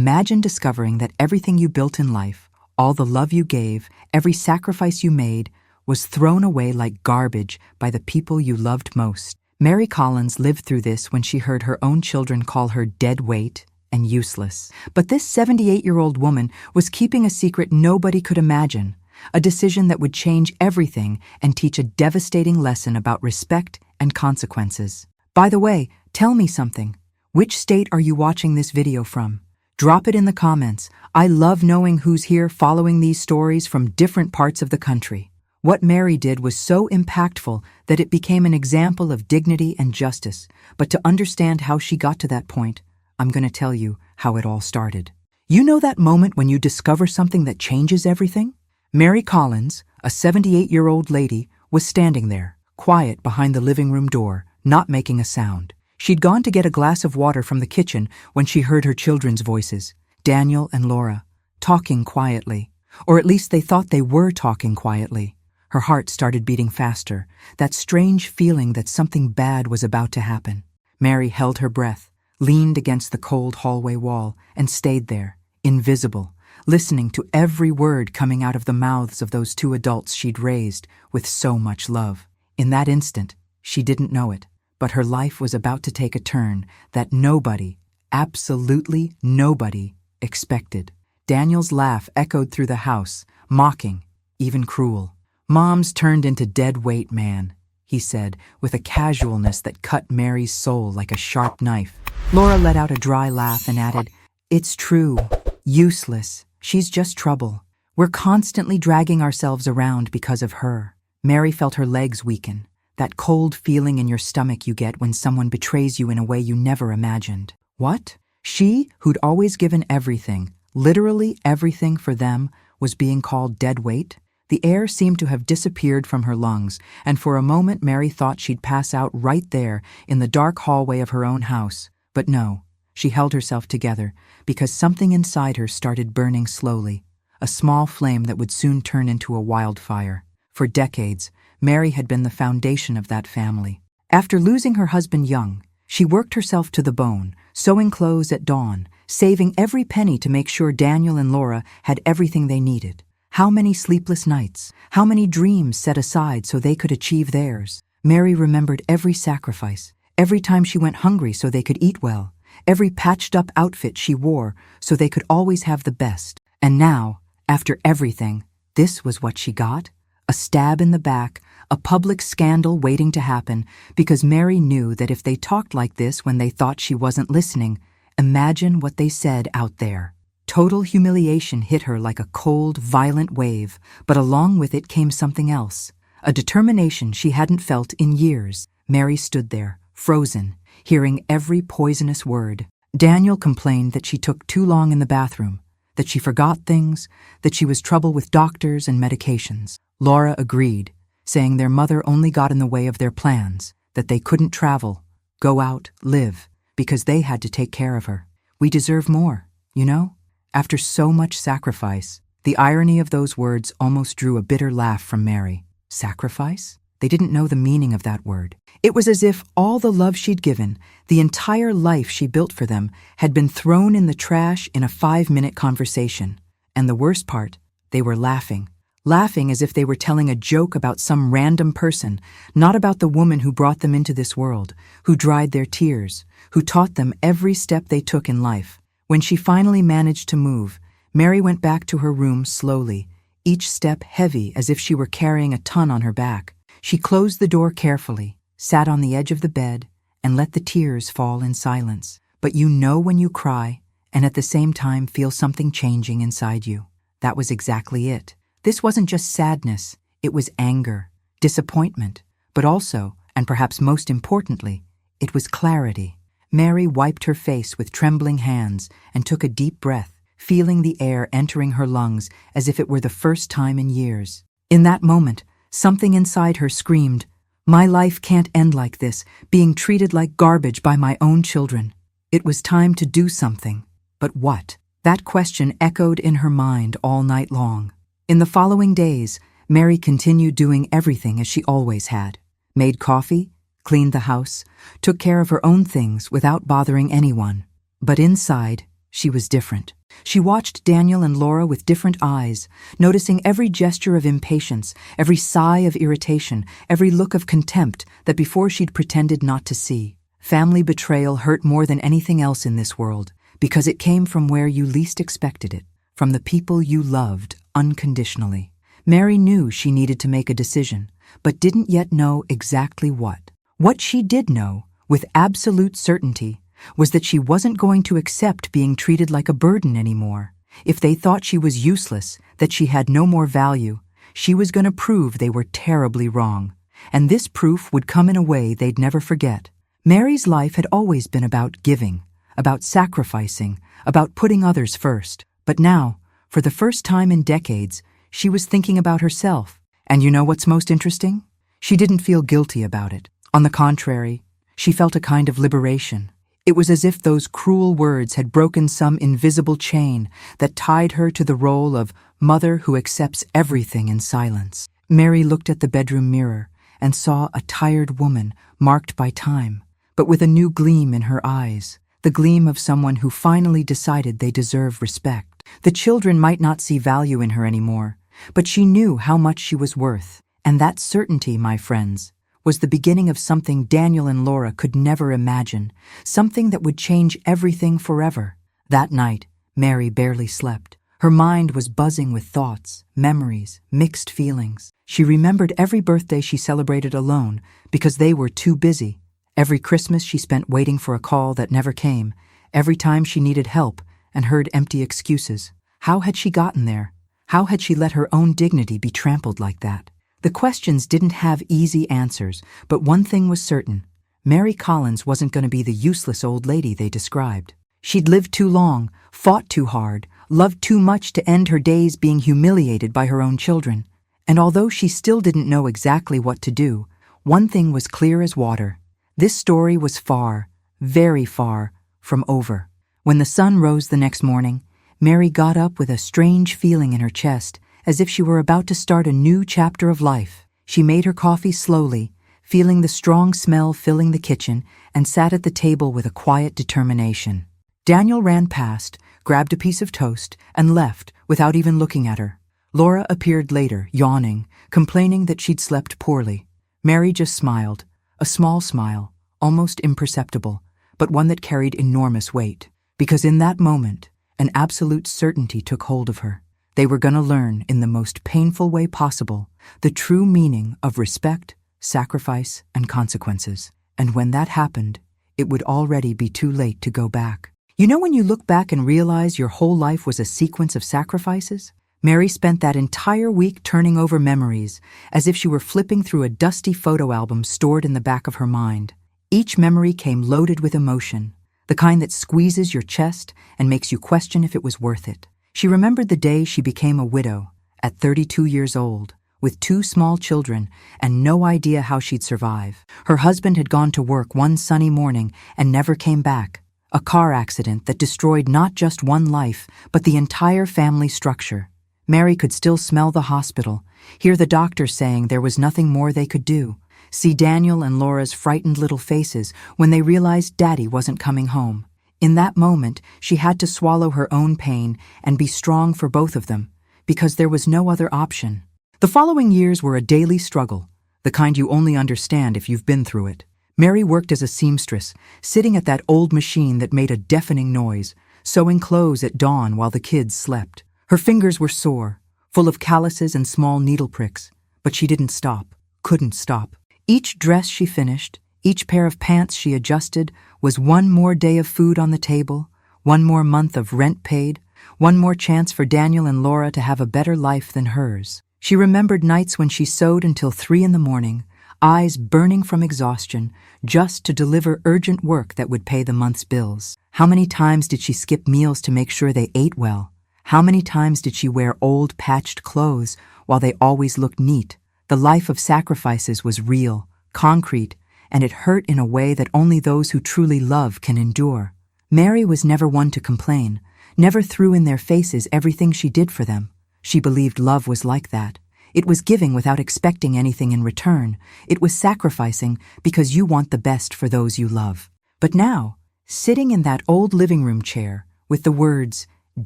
Imagine discovering that everything you built in life, all the love you gave, every sacrifice you made, was thrown away like garbage by the people you loved most. Mary Collins lived through this when she heard her own children call her dead weight and useless. But this 78-year-old woman was keeping a secret nobody could imagine, a decision that would change everything and teach a devastating lesson about respect and consequences. By the way, tell me something. Which state are you watching this video from? Drop it in the comments. I love knowing who's here following these stories from different parts of the country. What Mary did was so impactful that it became an example of dignity and justice. But to understand how she got to that point, I'm going to tell you how it all started. You know that moment when you discover something that changes everything? Mary Collins, a 78-year-old lady, was standing there, quiet behind the living room door, not making a sound. She'd gone to get a glass of water from the kitchen when she heard her children's voices, Daniel and Laura, talking quietly. Or at least they thought they were talking quietly. Her heart started beating faster, that strange feeling that something bad was about to happen. Mary held her breath, leaned against the cold hallway wall, and stayed there, invisible, listening to every word coming out of the mouths of those two adults she'd raised with so much love. In that instant, she didn't know it, but her life was about to take a turn that nobody, absolutely nobody, expected. Daniel's laugh echoed through the house, mocking, even cruel. "Mom's turned into dead weight, man," he said, with a casualness that cut Mary's soul like a sharp knife. Laura let out a dry laugh and added, "It's true. Useless. She's just trouble. We're constantly dragging ourselves around because of her." Mary felt her legs weaken, that cold feeling in your stomach you get when someone betrays you in a way you never imagined. What? She, who'd always given everything, literally everything for them, was being called dead weight? The air seemed to have disappeared from her lungs, and for a moment Mary thought she'd pass out right there in the dark hallway of her own house. But no, she held herself together, because something inside her started burning slowly, a small flame that would soon turn into a wildfire. For decades, Mary had been the foundation of that family. After losing her husband young, she worked herself to the bone, sewing clothes at dawn, saving every penny to make sure Daniel and Laura had everything they needed. How many sleepless nights, how many dreams set aside so they could achieve theirs. Mary remembered every sacrifice, every time she went hungry so they could eat well, every patched-up outfit she wore so they could always have the best. And now, after everything, this was what she got? A stab in the back, a public scandal waiting to happen, because Mary knew that if they talked like this when they thought she wasn't listening, imagine what they said out there. Total humiliation hit her like a cold, violent wave, but along with it came something else, a determination she hadn't felt in years. Mary stood there, frozen, hearing every poisonous word. Daniel complained that she took too long in the bathroom, that she forgot things, that she was trouble with doctors and medications. Laura agreed, saying their mother only got in the way of their plans, that they couldn't travel, go out, live, because they had to take care of her. We deserve more, you know? After so much sacrifice, the irony of those words almost drew a bitter laugh from Mary. Sacrifice? They didn't know the meaning of that word. It was as if all the love she'd given, the entire life she built for them, had been thrown in the trash in a 5-minute conversation. And the worst part, they were laughing. Laughing as if they were telling a joke about some random person, not about the woman who brought them into this world, who dried their tears, who taught them every step they took in life. When she finally managed to move, Mary went back to her room slowly, each step heavy as if she were carrying a ton on her back. She closed the door carefully, sat on the edge of the bed, and let the tears fall in silence. But you know when you cry, and at the same time feel something changing inside you. That was exactly it. This wasn't just sadness, it was anger, disappointment, but also, and perhaps most importantly, it was clarity. Mary wiped her face with trembling hands and took a deep breath, feeling the air entering her lungs as if it were the first time in years. In that moment, something inside her screamed, "My life can't end like this, being treated like garbage by my own children." It was time to do something. But what? That question echoed in her mind all night long. In the following days, Mary continued doing everything as she always had. Made coffee, cleaned the house, took care of her own things without bothering anyone. But inside, She was different. She watched Daniel and Laura with different eyes, noticing every gesture of impatience, every sigh of irritation, every look of contempt that before she'd pretended not to see. Family betrayal hurt more than anything else in this world, because it came from where you least expected it, from the people you loved unconditionally. Mary knew she needed to make a decision, but didn't yet know exactly what. What she did know, with absolute certainty, was that she wasn't going to accept being treated like a burden anymore. If they thought she was useless, that she had no more value, she was going to prove they were terribly wrong. And this proof would come in a way they'd never forget. Mary's life had always been about giving, about sacrificing, about putting others first. But now, for the first time in decades, she was thinking about herself. And you know what's most interesting? She didn't feel guilty about it. On the contrary, she felt a kind of liberation. It was as if those cruel words had broken some invisible chain that tied her to the role of mother who accepts everything in silence. Mary looked at the bedroom mirror and saw a tired woman marked by time, but with a new gleam in her eyes, the gleam of someone who finally decided they deserve respect. The children might not see value in her anymore, but she knew how much she was worth. And that certainty, my friends, was the beginning of something Daniel and Laura could never imagine, something that would change everything forever. That night, Mary barely slept. Her mind was buzzing with thoughts, memories, mixed feelings. She remembered every birthday she celebrated alone because they were too busy. Every Christmas she spent waiting for a call that never came. Every time she needed help and heard empty excuses. How had she gotten there? How had she let her own dignity be trampled like that? The questions didn't have easy answers, but one thing was certain. Mary Collins wasn't going to be the useless old lady they described. She'd lived too long, fought too hard, loved too much to end her days being humiliated by her own children. And although she still didn't know exactly what to do, one thing was clear as water. This story was far, very far, from over. When the sun rose the next morning, Mary got up with a strange feeling in her chest, as if she were about to start a new chapter of life. She made her coffee slowly, feeling the strong smell filling the kitchen, and sat at the table with a quiet determination. Daniel ran past, grabbed a piece of toast, and left without even looking at her. Laura appeared later, yawning, complaining that she'd slept poorly. Mary just smiled, a small smile, almost imperceptible, but one that carried enormous weight. Because in that moment, an absolute certainty took hold of her. They were going to learn, in the most painful way possible, the true meaning of respect, sacrifice, and consequences. And when that happened, it would already be too late to go back. You know when you look back and realize your whole life was a sequence of sacrifices? Mary spent that entire week turning over memories, as if she were flipping through a dusty photo album stored in the back of her mind. Each memory came loaded with emotion, the kind that squeezes your chest and makes you question if it was worth it. She remembered the day she became a widow, at 32 years old, with 2 small children and no idea how she'd survive. Her husband had gone to work one sunny morning and never came back. A car accident that destroyed not just one life, but the entire family structure. Mary could still smell the hospital, hear the doctor saying there was nothing more they could do, see Daniel and Laura's frightened little faces when they realized Daddy wasn't coming home. In that moment, she had to swallow her own pain and be strong for both of them, because there was no other option. The following years were a daily struggle, the kind you only understand if you've been through it. Mary worked as a seamstress, sitting at that old machine that made a deafening noise, sewing clothes at dawn while the kids slept. Her fingers were sore, full of calluses and small needle pricks, but she didn't stop, couldn't stop. Each dress she finished, each pair of pants she adjusted, was one more day of food on the table, one more month of rent paid, one more chance for Daniel and Laura to have a better life than hers. She remembered nights when she sewed until 3 a.m, eyes burning from exhaustion, just to deliver urgent work that would pay the month's bills. How many times did she skip meals to make sure they ate well? How many times did she wear old, patched clothes while they always looked neat? The life of sacrifices was real, concrete, and it hurt in a way that only those who truly love can endure. Mary was never one to complain, never threw in their faces everything she did for them. She believed love was like that. It was giving without expecting anything in return. It was sacrificing because you want the best for those you love. But now, sitting in that old living room chair, with the words,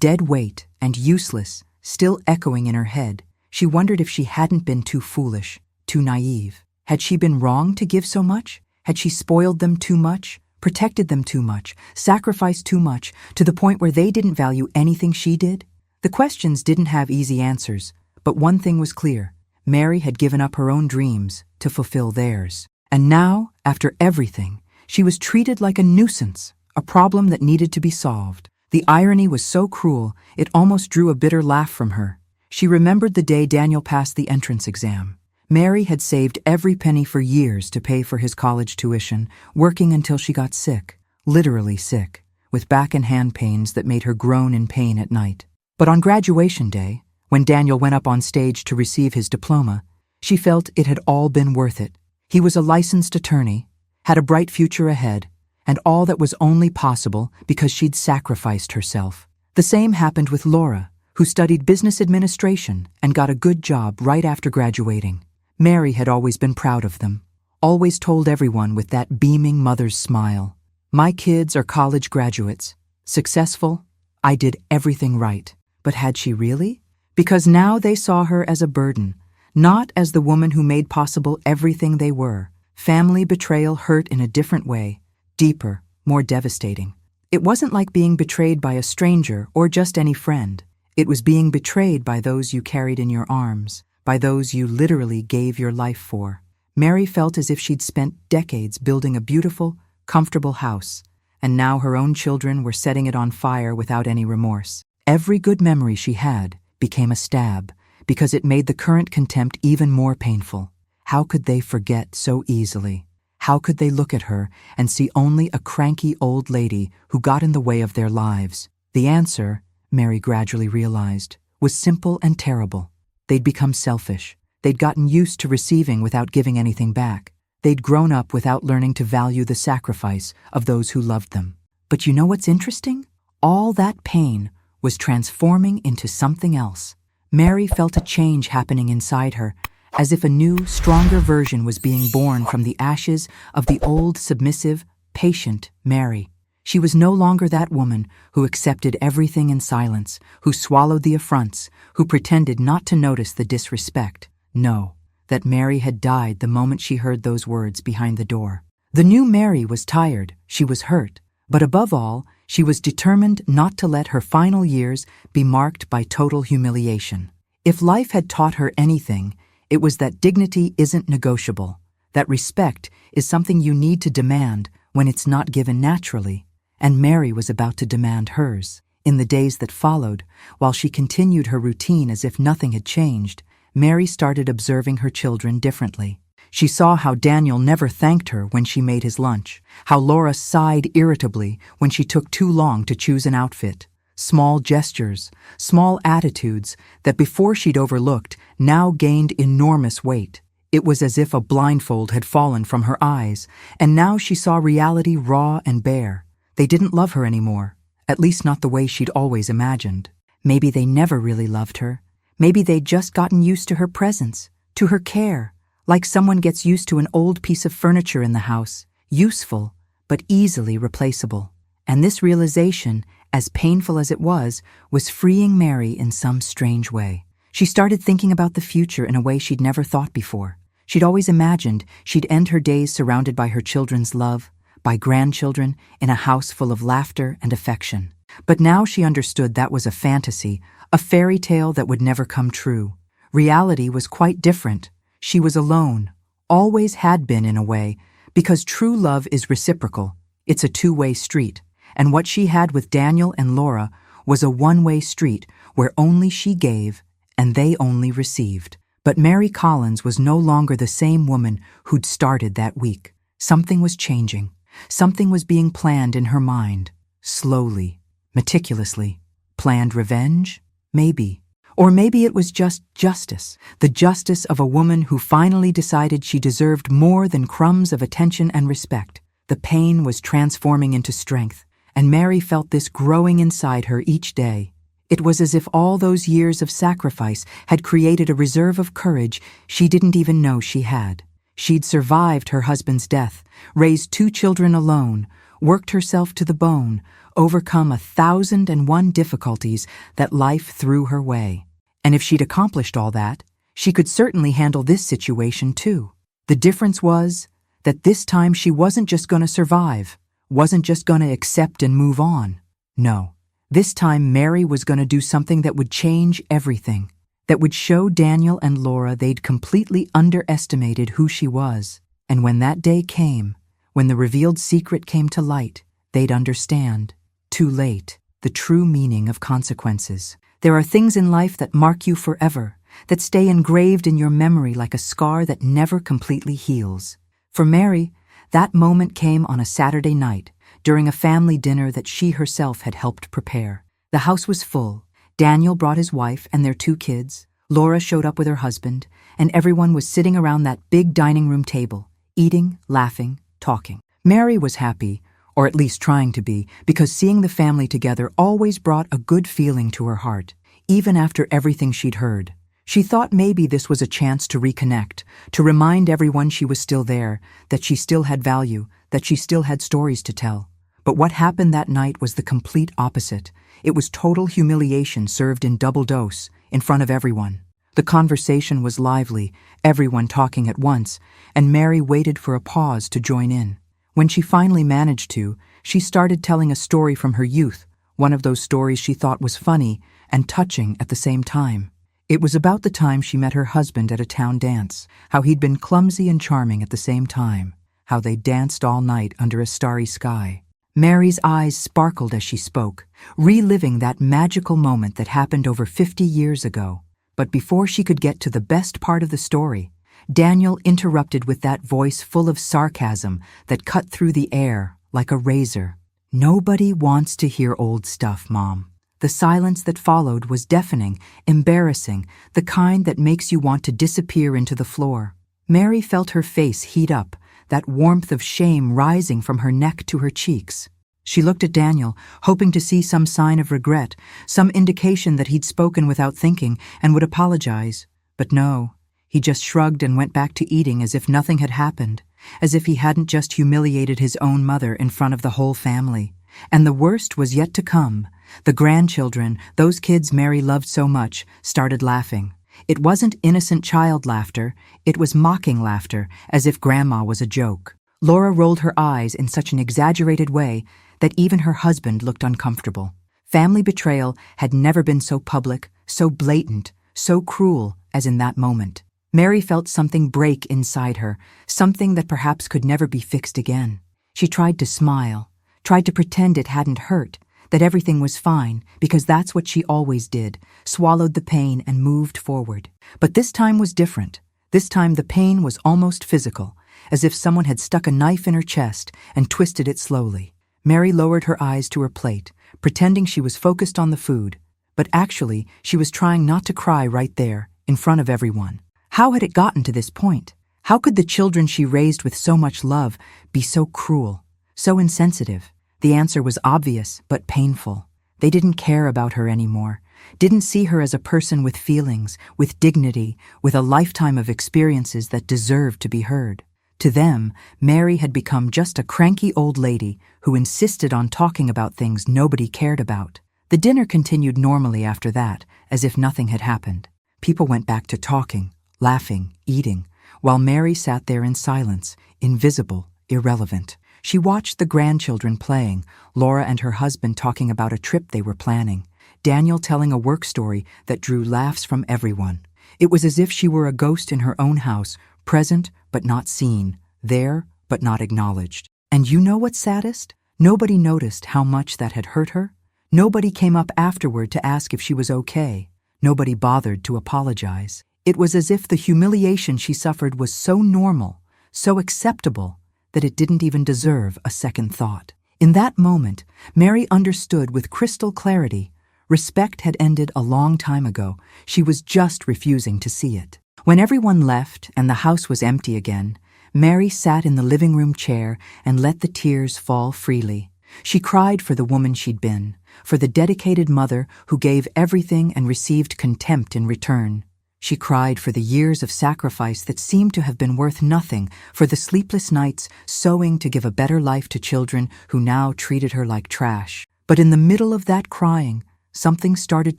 "dead weight" and "useless" still echoing in her head. She wondered if she hadn't been too foolish, too naive. Had she been wrong to give so much? Had she spoiled them too much, protected them too much, sacrificed too much, to the point where they didn't value anything she did? The questions didn't have easy answers, but one thing was clear. Mary had given up her own dreams to fulfill theirs. And now, after everything, she was treated like a nuisance, a problem that needed to be solved. The irony was so cruel, it almost drew a bitter laugh from her. She remembered the day Daniel passed the entrance exam. Mary had saved every penny for years to pay for his college tuition, working until she got sick, literally sick, with back and hand pains that made her groan in pain at night. But on graduation day, when Daniel went up on stage to receive his diploma, she felt it had all been worth it. He was a licensed attorney, had a bright future ahead, and all that was only possible because she'd sacrificed herself. The same happened with Laura, who studied business administration and got a good job right after graduating. Mary had always been proud of them, always told everyone with that beaming mother's smile, "My kids are college graduates. Successful. I did everything right." But had she really? Because now they saw her as a burden, not as the woman who made possible everything they were. Family betrayal hurt in a different way, deeper, more devastating. It wasn't like being betrayed by a stranger or just any friend. It was being betrayed by those you carried in your arms, by those you literally gave your life for. Mary felt as if she'd spent decades building a beautiful, comfortable house, and now her own children were setting it on fire without any remorse. Every good memory she had became a stab, because it made the current contempt even more painful. How could they forget so easily? How could they look at her and see only a cranky old lady who got in the way of their lives? The answer, Mary gradually realized, was simple and terrible. They'd become selfish. They'd gotten used to receiving without giving anything back. They'd grown up without learning to value the sacrifice of those who loved them. But you know what's interesting? All that pain was transforming into something else. Mary felt a change happening inside her, as if a new, stronger version was being born from the ashes of the old, submissive, patient Mary. She was no longer that woman who accepted everything in silence, who swallowed the affronts, who pretended not to notice the disrespect. No, that Mary had died the moment she heard those words behind the door. The new Mary was tired, she was hurt, but above all, she was determined not to let her final years be marked by total humiliation. If life had taught her anything, it was that dignity isn't negotiable, that respect is something you need to demand when it's not given naturally, and Mary was about to demand hers. In the days that followed, while she continued her routine as if nothing had changed, Mary started observing her children differently. She saw how Daniel never thanked her when she made his lunch, how Laura sighed irritably when she took too long to choose an outfit. Small gestures, small attitudes that before she'd overlooked now gained enormous weight. It was as if a blindfold had fallen from her eyes, and now she saw reality raw and bare. They didn't love her anymore, at least not the way she'd always imagined. Maybe they never really loved her. Maybe they'd just gotten used to her presence, to her care, like someone gets used to an old piece of furniture in the house, useful, but easily replaceable. And this realization, as painful as it was freeing Mary in some strange way. She started thinking about the future in a way she'd never thought before. She'd always imagined she'd end her days surrounded by her children's love, by grandchildren, in a house full of laughter and affection. But now she understood that was a fantasy, a fairy tale that would never come true. Reality was quite different. She was alone, always had been in a way, because true love is reciprocal. It's a two-way street, and what she had with Daniel and Laura was a one-way street where only she gave and they only received. But Mary Collins was no longer the same woman who'd started that week. Something was changing. Something was being planned in her mind, slowly, meticulously. Planned revenge? Maybe. Or maybe it was just justice, the justice of a woman who finally decided she deserved more than crumbs of attention and respect. The pain was transforming into strength, and Mary felt this growing inside her each day. It was as if all those years of sacrifice had created a reserve of courage she didn't even know she had. She'd survived her husband's death, raised 2 children alone, worked herself to the bone, overcome 1,001 difficulties that life threw her way. And if she'd accomplished all that, she could certainly handle this situation too. The difference was that this time she wasn't just going to survive, wasn't just going to accept and move on. No, this time Mary was going to do something that would change everything, that would show Daniel and Laura they'd completely underestimated who she was. And when that day came, when the revealed secret came to light, they'd understand, too late, the true meaning of consequences. There are things in life that mark you forever, that stay engraved in your memory like a scar that never completely heals. For Mary, that moment came on a Saturday night, during a family dinner that she herself had helped prepare. The house was full. Daniel brought his wife and their 2 kids, Laura showed up with her husband, and everyone was sitting around that big dining room table, eating, laughing, talking. Mary was happy, or at least trying to be, because seeing the family together always brought a good feeling to her heart, even after everything she'd heard. She thought maybe this was a chance to reconnect, to remind everyone she was still there, that she still had value, that she still had stories to tell. But what happened that night was the complete opposite. It was total humiliation served in double dose, in front of everyone. The conversation was lively, everyone talking at once, and Mary waited for a pause to join in. When she finally managed to, she started telling a story from her youth, one of those stories she thought was funny and touching at the same time. It was about the time she met her husband at a town dance, how he'd been clumsy and charming at the same time, how they danced all night under a starry sky. Mary's eyes sparkled as she spoke, reliving that magical moment that happened over 50 years ago. But before she could get to the best part of the story, Daniel interrupted with that voice full of sarcasm that cut through the air like a razor. "Nobody wants to hear old stuff, Mom." The silence that followed was deafening, embarrassing, the kind that makes you want to disappear into the floor. Mary felt her face heat up, that warmth of shame rising from her neck to her cheeks. She looked at Daniel, hoping to see some sign of regret, some indication that he'd spoken without thinking and would apologize. But no, he just shrugged and went back to eating as if nothing had happened, as if he hadn't just humiliated his own mother in front of the whole family. And the worst was yet to come. The grandchildren, those kids Mary loved so much, started laughing. It wasn't innocent child laughter, it was mocking laughter, as if Grandma was a joke. Laura rolled her eyes in such an exaggerated way that even her husband looked uncomfortable. Family betrayal had never been so public, so blatant, so cruel as in that moment. Mary felt something break inside her, something that perhaps could never be fixed again. She tried to smile, tried to pretend it hadn't hurt, that everything was fine, because that's what she always did, swallowed the pain and moved forward. But this time was different. This time the pain was almost physical, as if someone had stuck a knife in her chest and twisted it slowly. Mary lowered her eyes to her plate, pretending she was focused on the food, but actually she was trying not to cry right there, in front of everyone. How had it gotten to this point? How could the children she raised with so much love be so cruel, so insensitive? The answer was obvious, but painful. They didn't care about her anymore, didn't see her as a person with feelings, with dignity, with a lifetime of experiences that deserved to be heard. To them, Mary had become just a cranky old lady who insisted on talking about things nobody cared about. The dinner continued normally after that, as if nothing had happened. People went back to talking, laughing, eating, while Mary sat there in silence, invisible, irrelevant. She watched the grandchildren playing, Laura and her husband talking about a trip they were planning, Daniel telling a work story that drew laughs from everyone. It was as if she were a ghost in her own house, present but not seen, there but not acknowledged. And you know what's saddest? Nobody noticed how much that had hurt her. Nobody came up afterward to ask if she was okay. Nobody bothered to apologize. It was as if the humiliation she suffered was so normal, so acceptable, that it didn't even deserve a second thought. In that moment, Mary understood with crystal clarity. Respect had ended a long time ago. She was just refusing to see it. When everyone left and the house was empty again, Mary sat in the living room chair and let the tears fall freely. She cried for the woman she'd been, for the dedicated mother who gave everything and received contempt in return. She cried for the years of sacrifice that seemed to have been worth nothing, for the sleepless nights sewing to give a better life to children who now treated her like trash. But in the middle of that crying, something started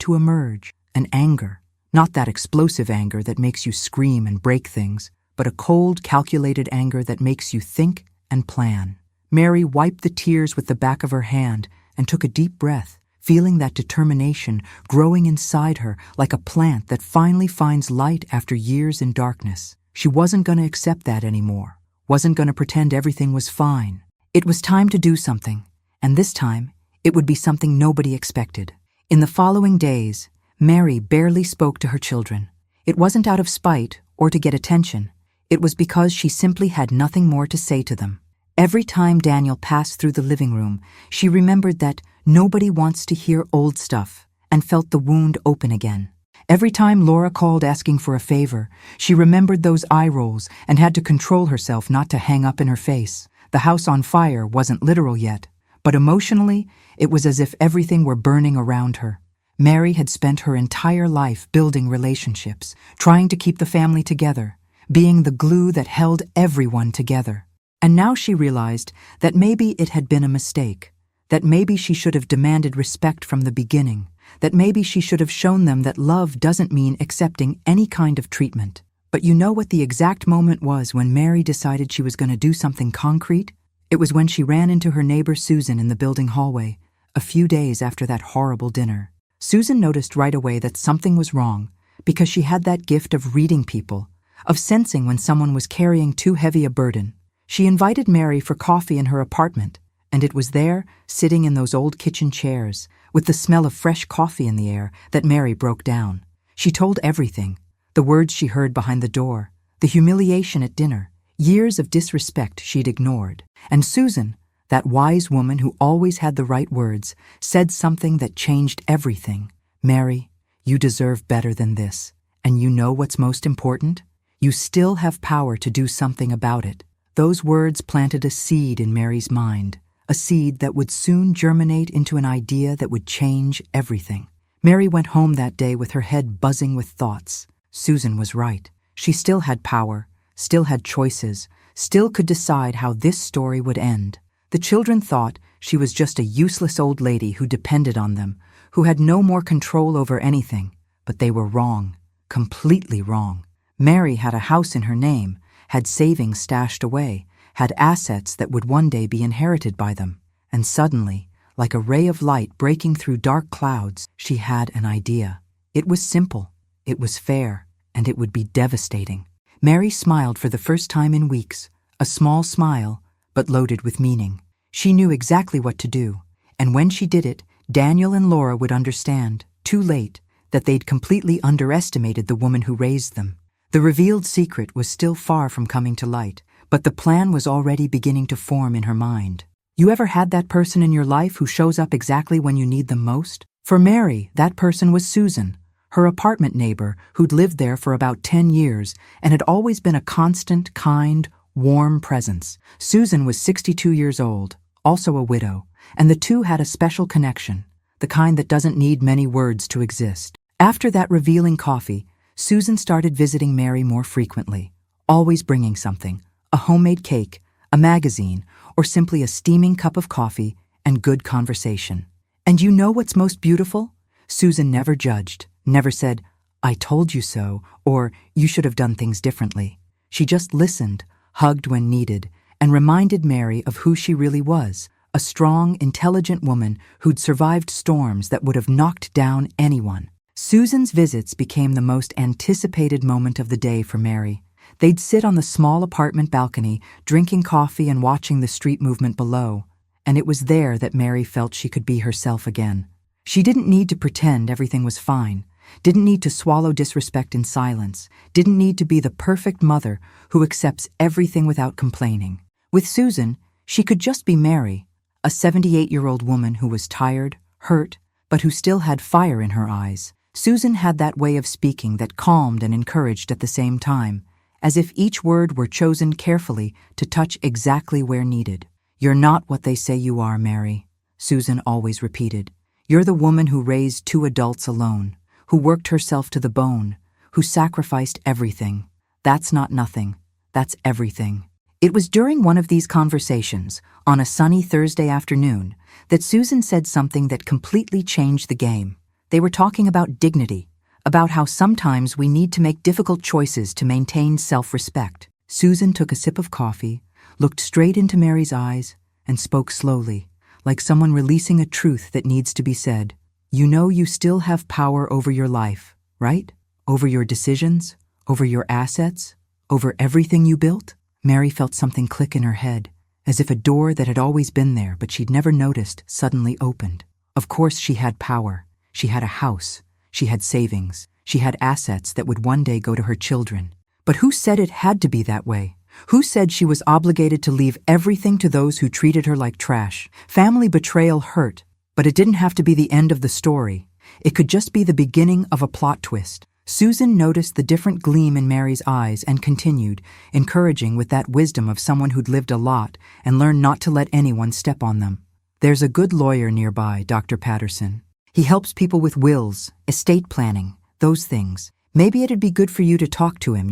to emerge, an anger. Not that explosive anger that makes you scream and break things, but a cold, calculated anger that makes you think and plan. Mary wiped the tears with the back of her hand and took a deep breath, feeling that determination growing inside her like a plant that finally finds light after years in darkness. She wasn't going to accept that anymore, wasn't going to pretend everything was fine. It was time to do something, and this time, it would be something nobody expected. In the following days, Mary barely spoke to her children. It wasn't out of spite or to get attention. It was because she simply had nothing more to say to them. Every time Daniel passed through the living room, she remembered that nobody wants to hear old stuff and felt the wound open again. Every time Laura called asking for a favor, she remembered those eye rolls and had to control herself not to hang up in her face. The house on fire wasn't literal yet, but emotionally, it was as if everything were burning around her. Mary had spent her entire life building relationships, trying to keep the family together, being the glue that held everyone together. And now she realized that maybe it had been a mistake, that maybe she should have demanded respect from the beginning, that maybe she should have shown them that love doesn't mean accepting any kind of treatment. But you know what the exact moment was when Mary decided she was going to do something concrete? It was when she ran into her neighbor Susan in the building hallway, a few days after that horrible dinner. Susan noticed right away that something was wrong because she had that gift of reading people, of sensing when someone was carrying too heavy a burden. She invited Mary for coffee in her apartment, and it was there, sitting in those old kitchen chairs, with the smell of fresh coffee in the air, that Mary broke down. She told everything, the words she heard behind the door, the humiliation at dinner, years of disrespect she'd ignored. And Susan, that wise woman who always had the right words, said something that changed everything. Mary, you deserve better than this. And you know what's most important? You still have power to do something about it. Those words planted a seed in Mary's mind, a seed that would soon germinate into an idea that would change everything. Mary went home that day with her head buzzing with thoughts. Susan was right. She still had power, still had choices, still could decide how this story would end. The children thought she was just a useless old lady who depended on them, who had no more control over anything. But they were wrong, completely wrong. Mary had a house in her name, had savings stashed away, had assets that would one day be inherited by them. And suddenly, like a ray of light breaking through dark clouds, she had an idea. It was simple, it was fair, and it would be devastating. Mary smiled for the first time in weeks, a small smile, but loaded with meaning. She knew exactly what to do, and when she did it, Daniel and Laura would understand, too late, that they'd completely underestimated the woman who raised them. The revealed secret was still far from coming to light, but the plan was already beginning to form in her mind. You ever had that person in your life who shows up exactly when you need them most? For Mary, that person was Susan, her apartment neighbor who'd lived there for about 10 years and had always been a constant, kind, warm presence. Susan was 62 years old, also a widow, and the two had a special connection, the kind that doesn't need many words to exist. After that revealing coffee, Susan started visiting Mary more frequently, always bringing something, a homemade cake, a magazine, or simply a steaming cup of coffee and good conversation. And you know what's most beautiful? Susan never judged, never said, "I told you so," or "You should have done things differently." She just listened, hugged when needed, and reminded Mary of who she really was, a strong, intelligent woman who'd survived storms that would have knocked down anyone. Susan's visits became the most anticipated moment of the day for Mary. They'd sit on the small apartment balcony, drinking coffee and watching the street movement below, and it was there that Mary felt she could be herself again. She didn't need to pretend everything was fine, didn't need to swallow disrespect in silence, didn't need to be the perfect mother who accepts everything without complaining. With Susan, she could just be Mary, a 78-year-old woman who was tired, hurt, but who still had fire in her eyes. Susan had that way of speaking that calmed and encouraged at the same time, as if each word were chosen carefully to touch exactly where needed. "You're not what they say you are, Mary," Susan always repeated. "You're the woman who raised 2 adults alone, who worked herself to the bone, who sacrificed everything. That's not nothing, that's everything." It was during one of these conversations, on a sunny Thursday afternoon, that Susan said something that completely changed the game. They were talking about dignity, about how sometimes we need to make difficult choices to maintain self-respect. Susan took a sip of coffee, looked straight into Mary's eyes, and spoke slowly, like someone releasing a truth that needs to be said. You know you still have power over your life, right? Over your decisions, over your assets, over everything you built? Mary felt something click in her head, as if a door that had always been there but she'd never noticed suddenly opened. Of course she had power. She had a house. She had savings. She had assets that would one day go to her children. But who said it had to be that way? Who said she was obligated to leave everything to those who treated her like trash? Family betrayal hurt, but it didn't have to be the end of the story. It could just be the beginning of a plot twist. Susan noticed the different gleam in Mary's eyes and continued, encouraging with that wisdom of someone who'd lived a lot and learned not to let anyone step on them. There's a good lawyer nearby, Dr. Patterson. He helps people with wills, estate planning, those things. Maybe it'd be good for you to talk to him,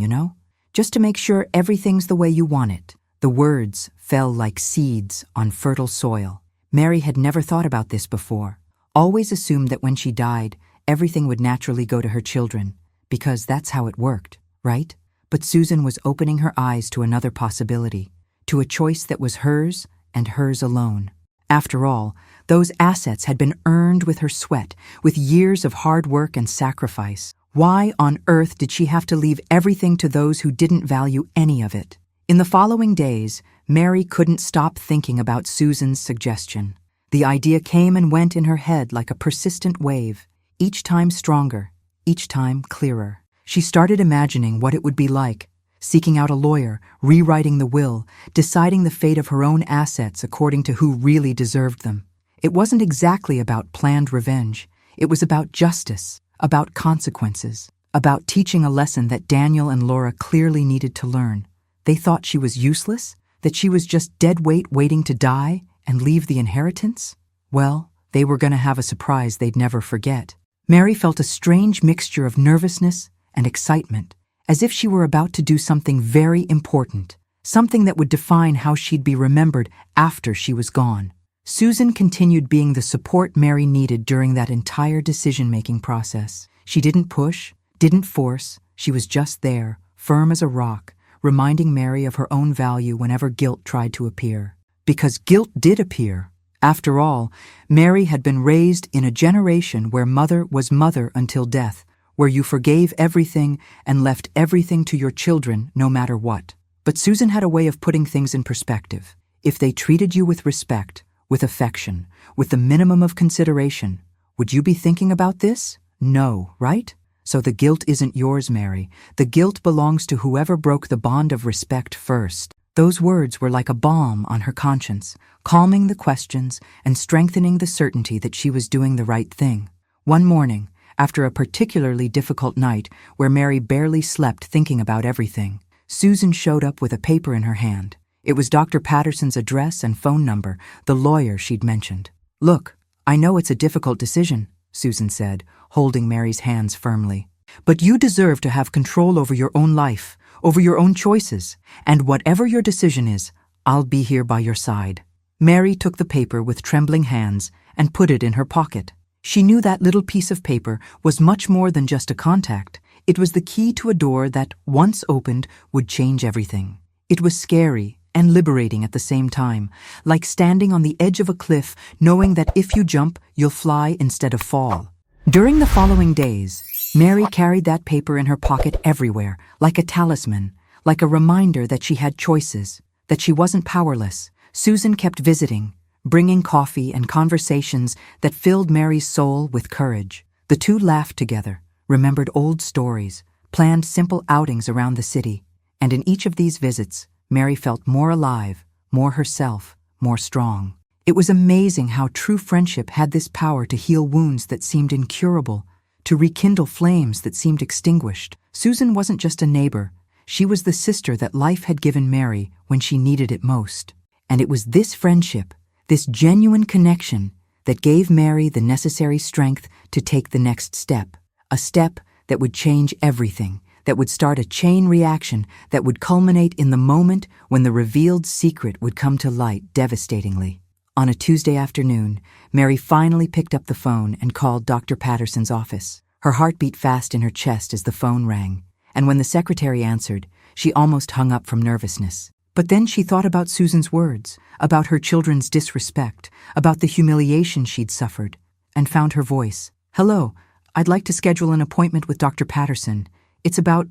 just to make sure everything's the way you want it. The words fell like seeds on fertile soil. Mary had never thought about this before, always assumed that when she died, everything would naturally go to her children, because that's how it worked, right? But Susan was opening her eyes to another possibility, to a choice that was hers and hers alone. After all, those assets had been earned with her sweat, with years of hard work and sacrifice. Why on earth did she have to leave everything to those who didn't value any of it? In the following days, Mary couldn't stop thinking about Susan's suggestion. The idea came and went in her head like a persistent wave, each time stronger, each time clearer. She started imagining what it would be like, seeking out a lawyer, rewriting the will, deciding the fate of her own assets according to who really deserved them. It wasn't exactly about planned revenge. It was about justice, about consequences, about teaching a lesson that Daniel and Laura clearly needed to learn. They thought she was useless, that she was just dead weight waiting to die and leave the inheritance. Well, they were going to have a surprise they'd never forget. Mary felt a strange mixture of nervousness and excitement, as if she were about to do something very important, something that would define how she'd be remembered after she was gone. Susan continued being the support Mary needed during that entire decision-making process. She didn't push, didn't force, she was just there, firm as a rock, reminding Mary of her own value whenever guilt tried to appear. Because guilt did appear. After all, Mary had been raised in a generation where mother was mother until death, where you forgave everything and left everything to your children no matter what. But Susan had a way of putting things in perspective. If they treated you with respect, with affection, with the minimum of consideration, would you be thinking about this? No, right? So the guilt isn't yours, Mary. The guilt belongs to whoever broke the bond of respect first. Those words were like a balm on her conscience, calming the questions and strengthening the certainty that she was doing the right thing. One morning, after a particularly difficult night where Mary barely slept thinking about everything, Susan showed up with a paper in her hand. It was Dr. Patterson's address and phone number, the lawyer she'd mentioned. "Look, I know it's a difficult decision," Susan said, holding Mary's hands firmly. "But you deserve to have control over your own life, over your own choices, and whatever your decision is, I'll be here by your side." Mary took the paper with trembling hands and put it in her pocket. She knew that little piece of paper was much more than just a contact. It was the key to a door that, once opened, would change everything. It was scary and liberating at the same time, like standing on the edge of a cliff knowing that if you jump, you'll fly instead of fall. During the following days, Mary carried that paper in her pocket everywhere, like a talisman, like a reminder that she had choices, that she wasn't powerless. Susan kept visiting, bringing coffee and conversations that filled Mary's soul with courage. The two laughed together, remembered old stories, planned simple outings around the city, and in each of these visits, Mary felt more alive, more herself, more strong. It was amazing how true friendship had this power to heal wounds that seemed incurable, to rekindle flames that seemed extinguished. Susan wasn't just a neighbor. She was the sister that life had given Mary when she needed it most. And it was this friendship, this genuine connection, that gave Mary the necessary strength to take the next step, a step that would change everything, that would start a chain reaction that would culminate in the moment when the revealed secret would come to light devastatingly. On a Tuesday afternoon, Mary finally picked up the phone and called Dr. Patterson's office. Her heart beat fast in her chest as the phone rang, and when the secretary answered, she almost hung up from nervousness. But then she thought about Susan's words, about her children's disrespect, about the humiliation she'd suffered, and found her voice. "Hello, I'd like to schedule an appointment with Dr. Patterson. It's about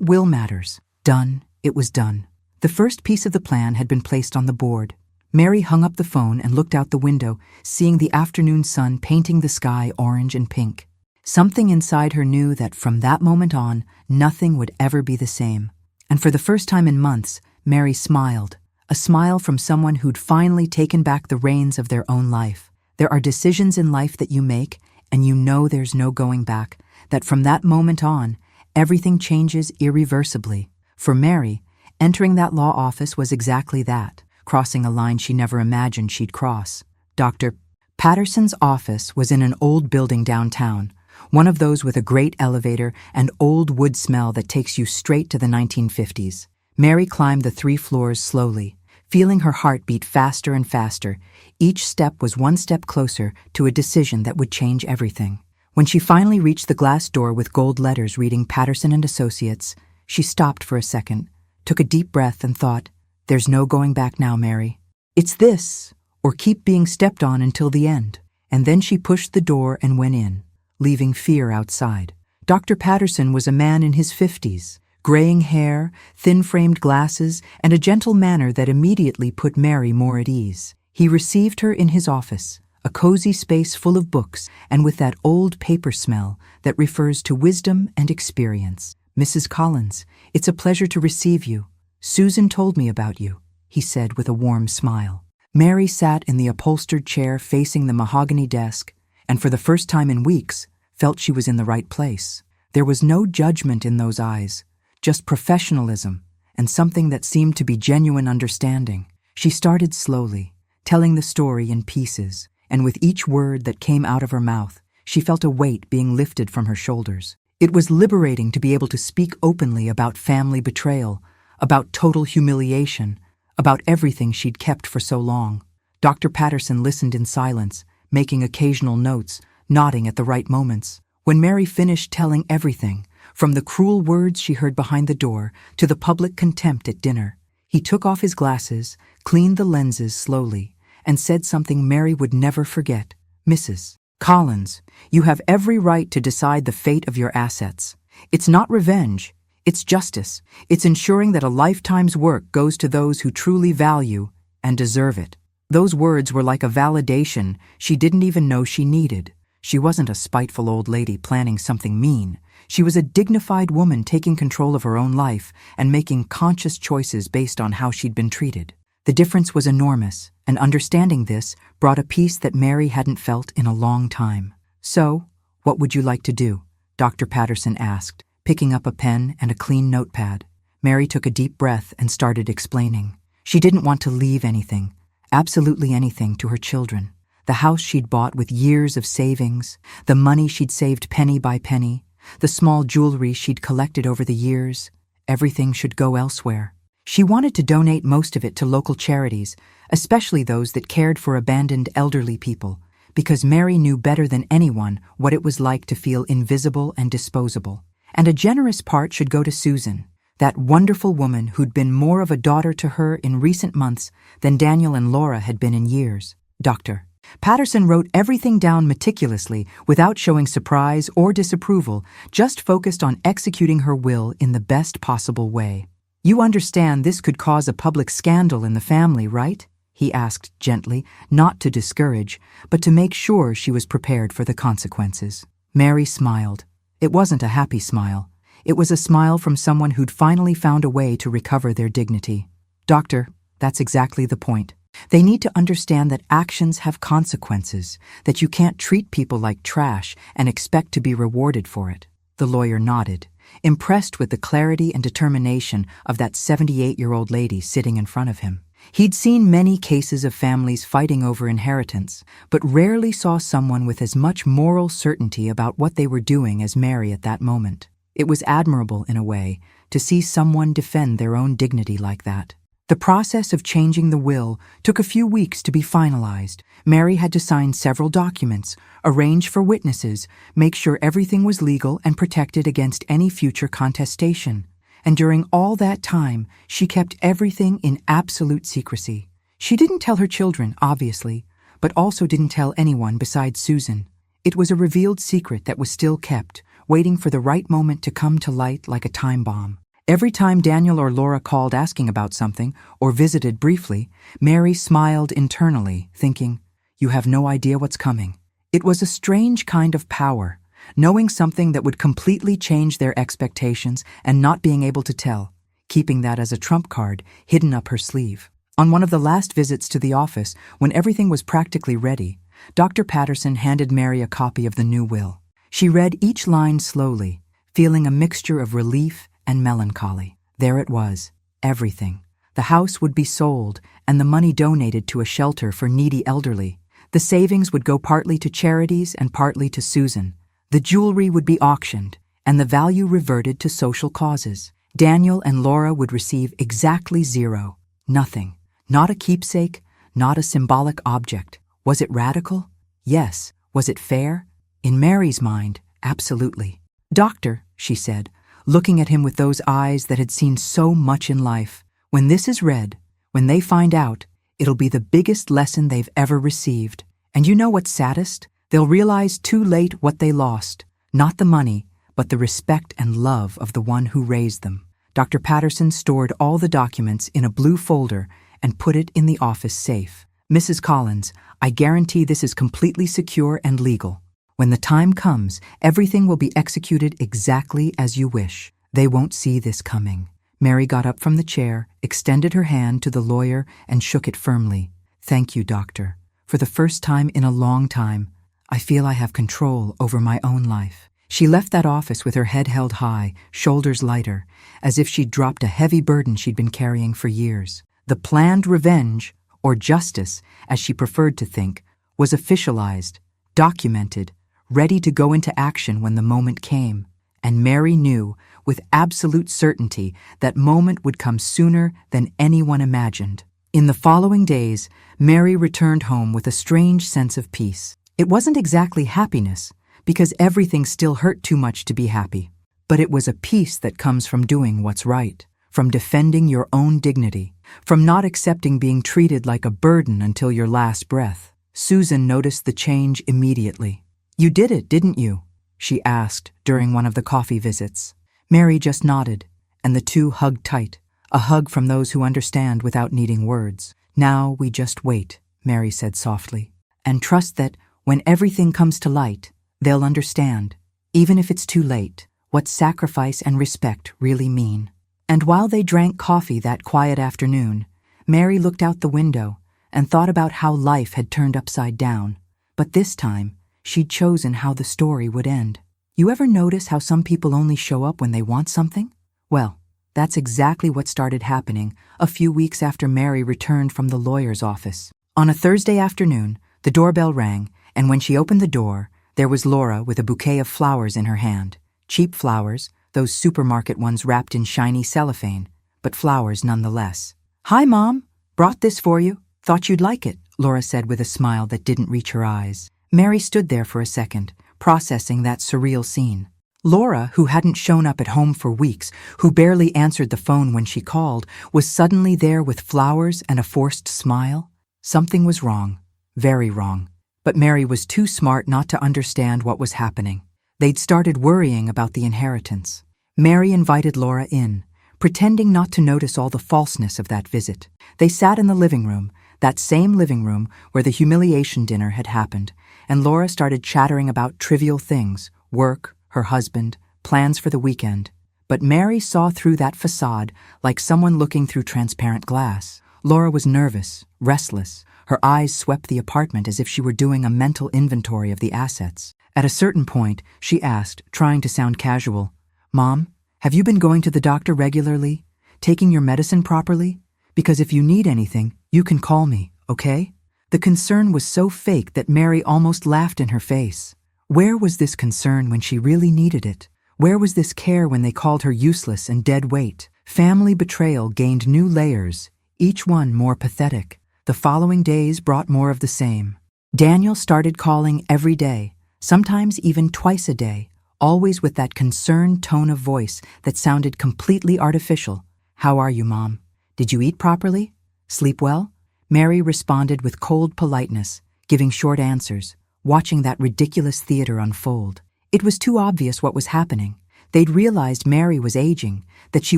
will matters." Done. It was done. The first piece of the plan had been placed on the board. Mary hung up the phone and looked out the window, seeing the afternoon sun painting the sky orange and pink. Something inside her knew that from that moment on, nothing would ever be the same. And for the first time in months, Mary smiled, a smile from someone who'd finally taken back the reins of their own life. There are decisions in life that you make, and you know there's no going back, that from that moment on, everything changes irreversibly. For Mary, entering that law office was exactly that, crossing a line she never imagined she'd cross. Dr. Patterson's office was in an old building downtown, one of those with a great elevator and old wood smell that takes you straight to the 1950s. Mary climbed the 3 floors slowly, feeling her heart beat faster and faster. Each step was one step closer to a decision that would change everything. When she finally reached the glass door with gold letters reading Patterson and Associates, she stopped for a second, took a deep breath and thought, "There's no going back now, Mary. It's this, or keep being stepped on until the end." And then she pushed the door and went in, leaving fear outside. Dr. Patterson was a man in his 50s, graying hair, thin-framed glasses, and a gentle manner that immediately put Mary more at ease. He received her in his office, a cozy space full of books and with that old paper smell that refers to wisdom and experience. "Mrs. Collins, it's a pleasure to receive you. Susan told me about you," he said with a warm smile. Mary sat in the upholstered chair facing the mahogany desk, and for the first time in weeks, felt she was in the right place. There was no judgment in those eyes, just professionalism and something that seemed to be genuine understanding. She started slowly, telling the story in pieces, and with each word that came out of her mouth, she felt a weight being lifted from her shoulders. It was liberating to be able to speak openly about family betrayal, about total humiliation, about everything she'd kept for so long. Dr. Patterson listened in silence, making occasional notes, nodding at the right moments. When Mary finished telling everything, from the cruel words she heard behind the door to the public contempt at dinner, he took off his glasses, cleaned the lenses slowly, and said something Mary would never forget. "Mrs. Collins, you have every right to decide the fate of your assets. It's not revenge, it's justice. It's ensuring that a lifetime's work goes to those who truly value and deserve it." Those words were like a validation she didn't even know she needed. She wasn't a spiteful old lady planning something mean. She was a dignified woman taking control of her own life and making conscious choices based on how she'd been treated. The difference was enormous, and understanding this brought a peace that Mary hadn't felt in a long time. "So, what would you like to do?" Dr. Patterson asked, picking up a pen and a clean notepad. Mary took a deep breath and started explaining. She didn't want to leave anything, absolutely anything, to her children. The house she'd bought with years of savings, the money she'd saved penny by penny, the small jewelry she'd collected over the years, everything should go elsewhere. She wanted to donate most of it to local charities, especially those that cared for abandoned elderly people, because Mary knew better than anyone what it was like to feel invisible and disposable. And a generous part should go to Susan, that wonderful woman who'd been more of a daughter to her in recent months than Daniel and Laura had been in years. Dr. Patterson wrote everything down meticulously without showing surprise or disapproval, just focused on executing her will in the best possible way. "You understand this could cause a public scandal in the family, right?" he asked gently, not to discourage, but to make sure she was prepared for the consequences. Mary smiled. It wasn't a happy smile. It was a smile from someone who'd finally found a way to recover their dignity. "Doctor, that's exactly the point. They need to understand that actions have consequences, that you can't treat people like trash and expect to be rewarded for it." The lawyer nodded, impressed with the clarity and determination of that 78-year-old lady sitting in front of him. He'd seen many cases of families fighting over inheritance, but rarely saw someone with as much moral certainty about what they were doing as Mary at that moment. It was admirable, in a way, to see someone defend their own dignity like that. The process of changing the will took a few weeks to be finalized. Mary had to sign several documents, arrange for witnesses, make sure everything was legal and protected against any future contestation. And during all that time, she kept everything in absolute secrecy. She didn't tell her children, obviously, but also didn't tell anyone besides Susan. It was a revealed secret that was still kept, waiting for the right moment to come to light like a time bomb. Every time Daniel or Laura called asking about something, or visited briefly, Mary smiled internally, thinking, "You have no idea what's coming." It was a strange kind of power, knowing something that would completely change their expectations and not being able to tell, keeping that as a trump card hidden up her sleeve. On one of the last visits to the office, when everything was practically ready, Dr. Patterson handed Mary a copy of the new will. She read each line slowly, feeling a mixture of relief and melancholy. There it was, everything. The house would be sold and the money donated to a shelter for needy elderly. The savings would go partly to charities and partly to Susan. The jewelry would be auctioned and the value reverted to social causes. Daniel and Laura would receive exactly zero, nothing. Not a keepsake, not a symbolic object. Was it radical? Yes. Was it fair? In Mary's mind, absolutely. "Doctor," she said, looking at him with those eyes that had seen so much in life, "when this is read, when they find out, it'll be the biggest lesson they've ever received. And you know what's saddest? They'll realize too late what they lost. Not the money, but the respect and love of the one who raised them." Dr. Patterson stored all the documents in a blue folder and put it in the office safe. "Mrs. Collins, I guarantee this is completely secure and legal. When the time comes, everything will be executed exactly as you wish. They won't see this coming." Mary got up from the chair, extended her hand to the lawyer, and shook it firmly. "Thank you, doctor. For the first time in a long time, I feel I have control over my own life." She left that office with her head held high, shoulders lighter, as if she'd dropped a heavy burden she'd been carrying for years. The planned revenge, or justice, as she preferred to think, was officialized, documented, ready to go into action when the moment came. And Mary knew, with absolute certainty, that moment would come sooner than anyone imagined. In the following days, Mary returned home with a strange sense of peace. It wasn't exactly happiness, because everything still hurt too much to be happy. But it was a peace that comes from doing what's right, from defending your own dignity, from not accepting being treated like a burden until your last breath. Susan noticed the change immediately. "You did it, didn't you?" she asked during one of the coffee visits. Mary just nodded, and the two hugged tight, a hug from those who understand without needing words. "Now we just wait," Mary said softly, "and trust that when everything comes to light, they'll understand, even if it's too late, what sacrifice and respect really mean." And while they drank coffee that quiet afternoon, Mary looked out the window and thought about how life had turned upside down. But this time, she'd chosen how the story would end. You ever notice how some people only show up when they want something? Well, that's exactly what started happening a few weeks after Mary returned from the lawyer's office. On a Thursday afternoon, the doorbell rang, and when she opened the door, there was Laura with a bouquet of flowers in her hand. Cheap flowers, those supermarket ones wrapped in shiny cellophane, but flowers nonetheless. "Hi, Mom. Brought this for you. Thought you'd like it," Laura said with a smile that didn't reach her eyes. Mary stood there for a second, processing that surreal scene. Laura, who hadn't shown up at home for weeks, who barely answered the phone when she called, was suddenly there with flowers and a forced smile. Something was wrong, very wrong. But Mary was too smart not to understand what was happening. They'd started worrying about the inheritance. Mary invited Laura in, pretending not to notice all the falseness of that visit. They sat in the living room, that same living room where the humiliation dinner had happened, and Laura started chattering about trivial things, work, her husband, plans for the weekend. But Mary saw through that facade like someone looking through transparent glass. Laura was nervous, restless. Her eyes swept the apartment as if she were doing a mental inventory of the assets. At a certain point, she asked, trying to sound casual, "Mom, have you been going to the doctor regularly? Taking your medicine properly? Because if you need anything, you can call me, okay?" The concern was so fake that Mary almost laughed in her face. Where was this concern when she really needed it? Where was this care when they called her useless and dead weight? Family betrayal gained new layers, each one more pathetic. The following days brought more of the same. Daniel started calling every day, sometimes even twice a day, always with that concerned tone of voice that sounded completely artificial. "How are you, Mom? Did you eat properly? Sleep well?" Mary responded with cold politeness, giving short answers, watching that ridiculous theater unfold. It was too obvious what was happening. They'd realized Mary was aging, that she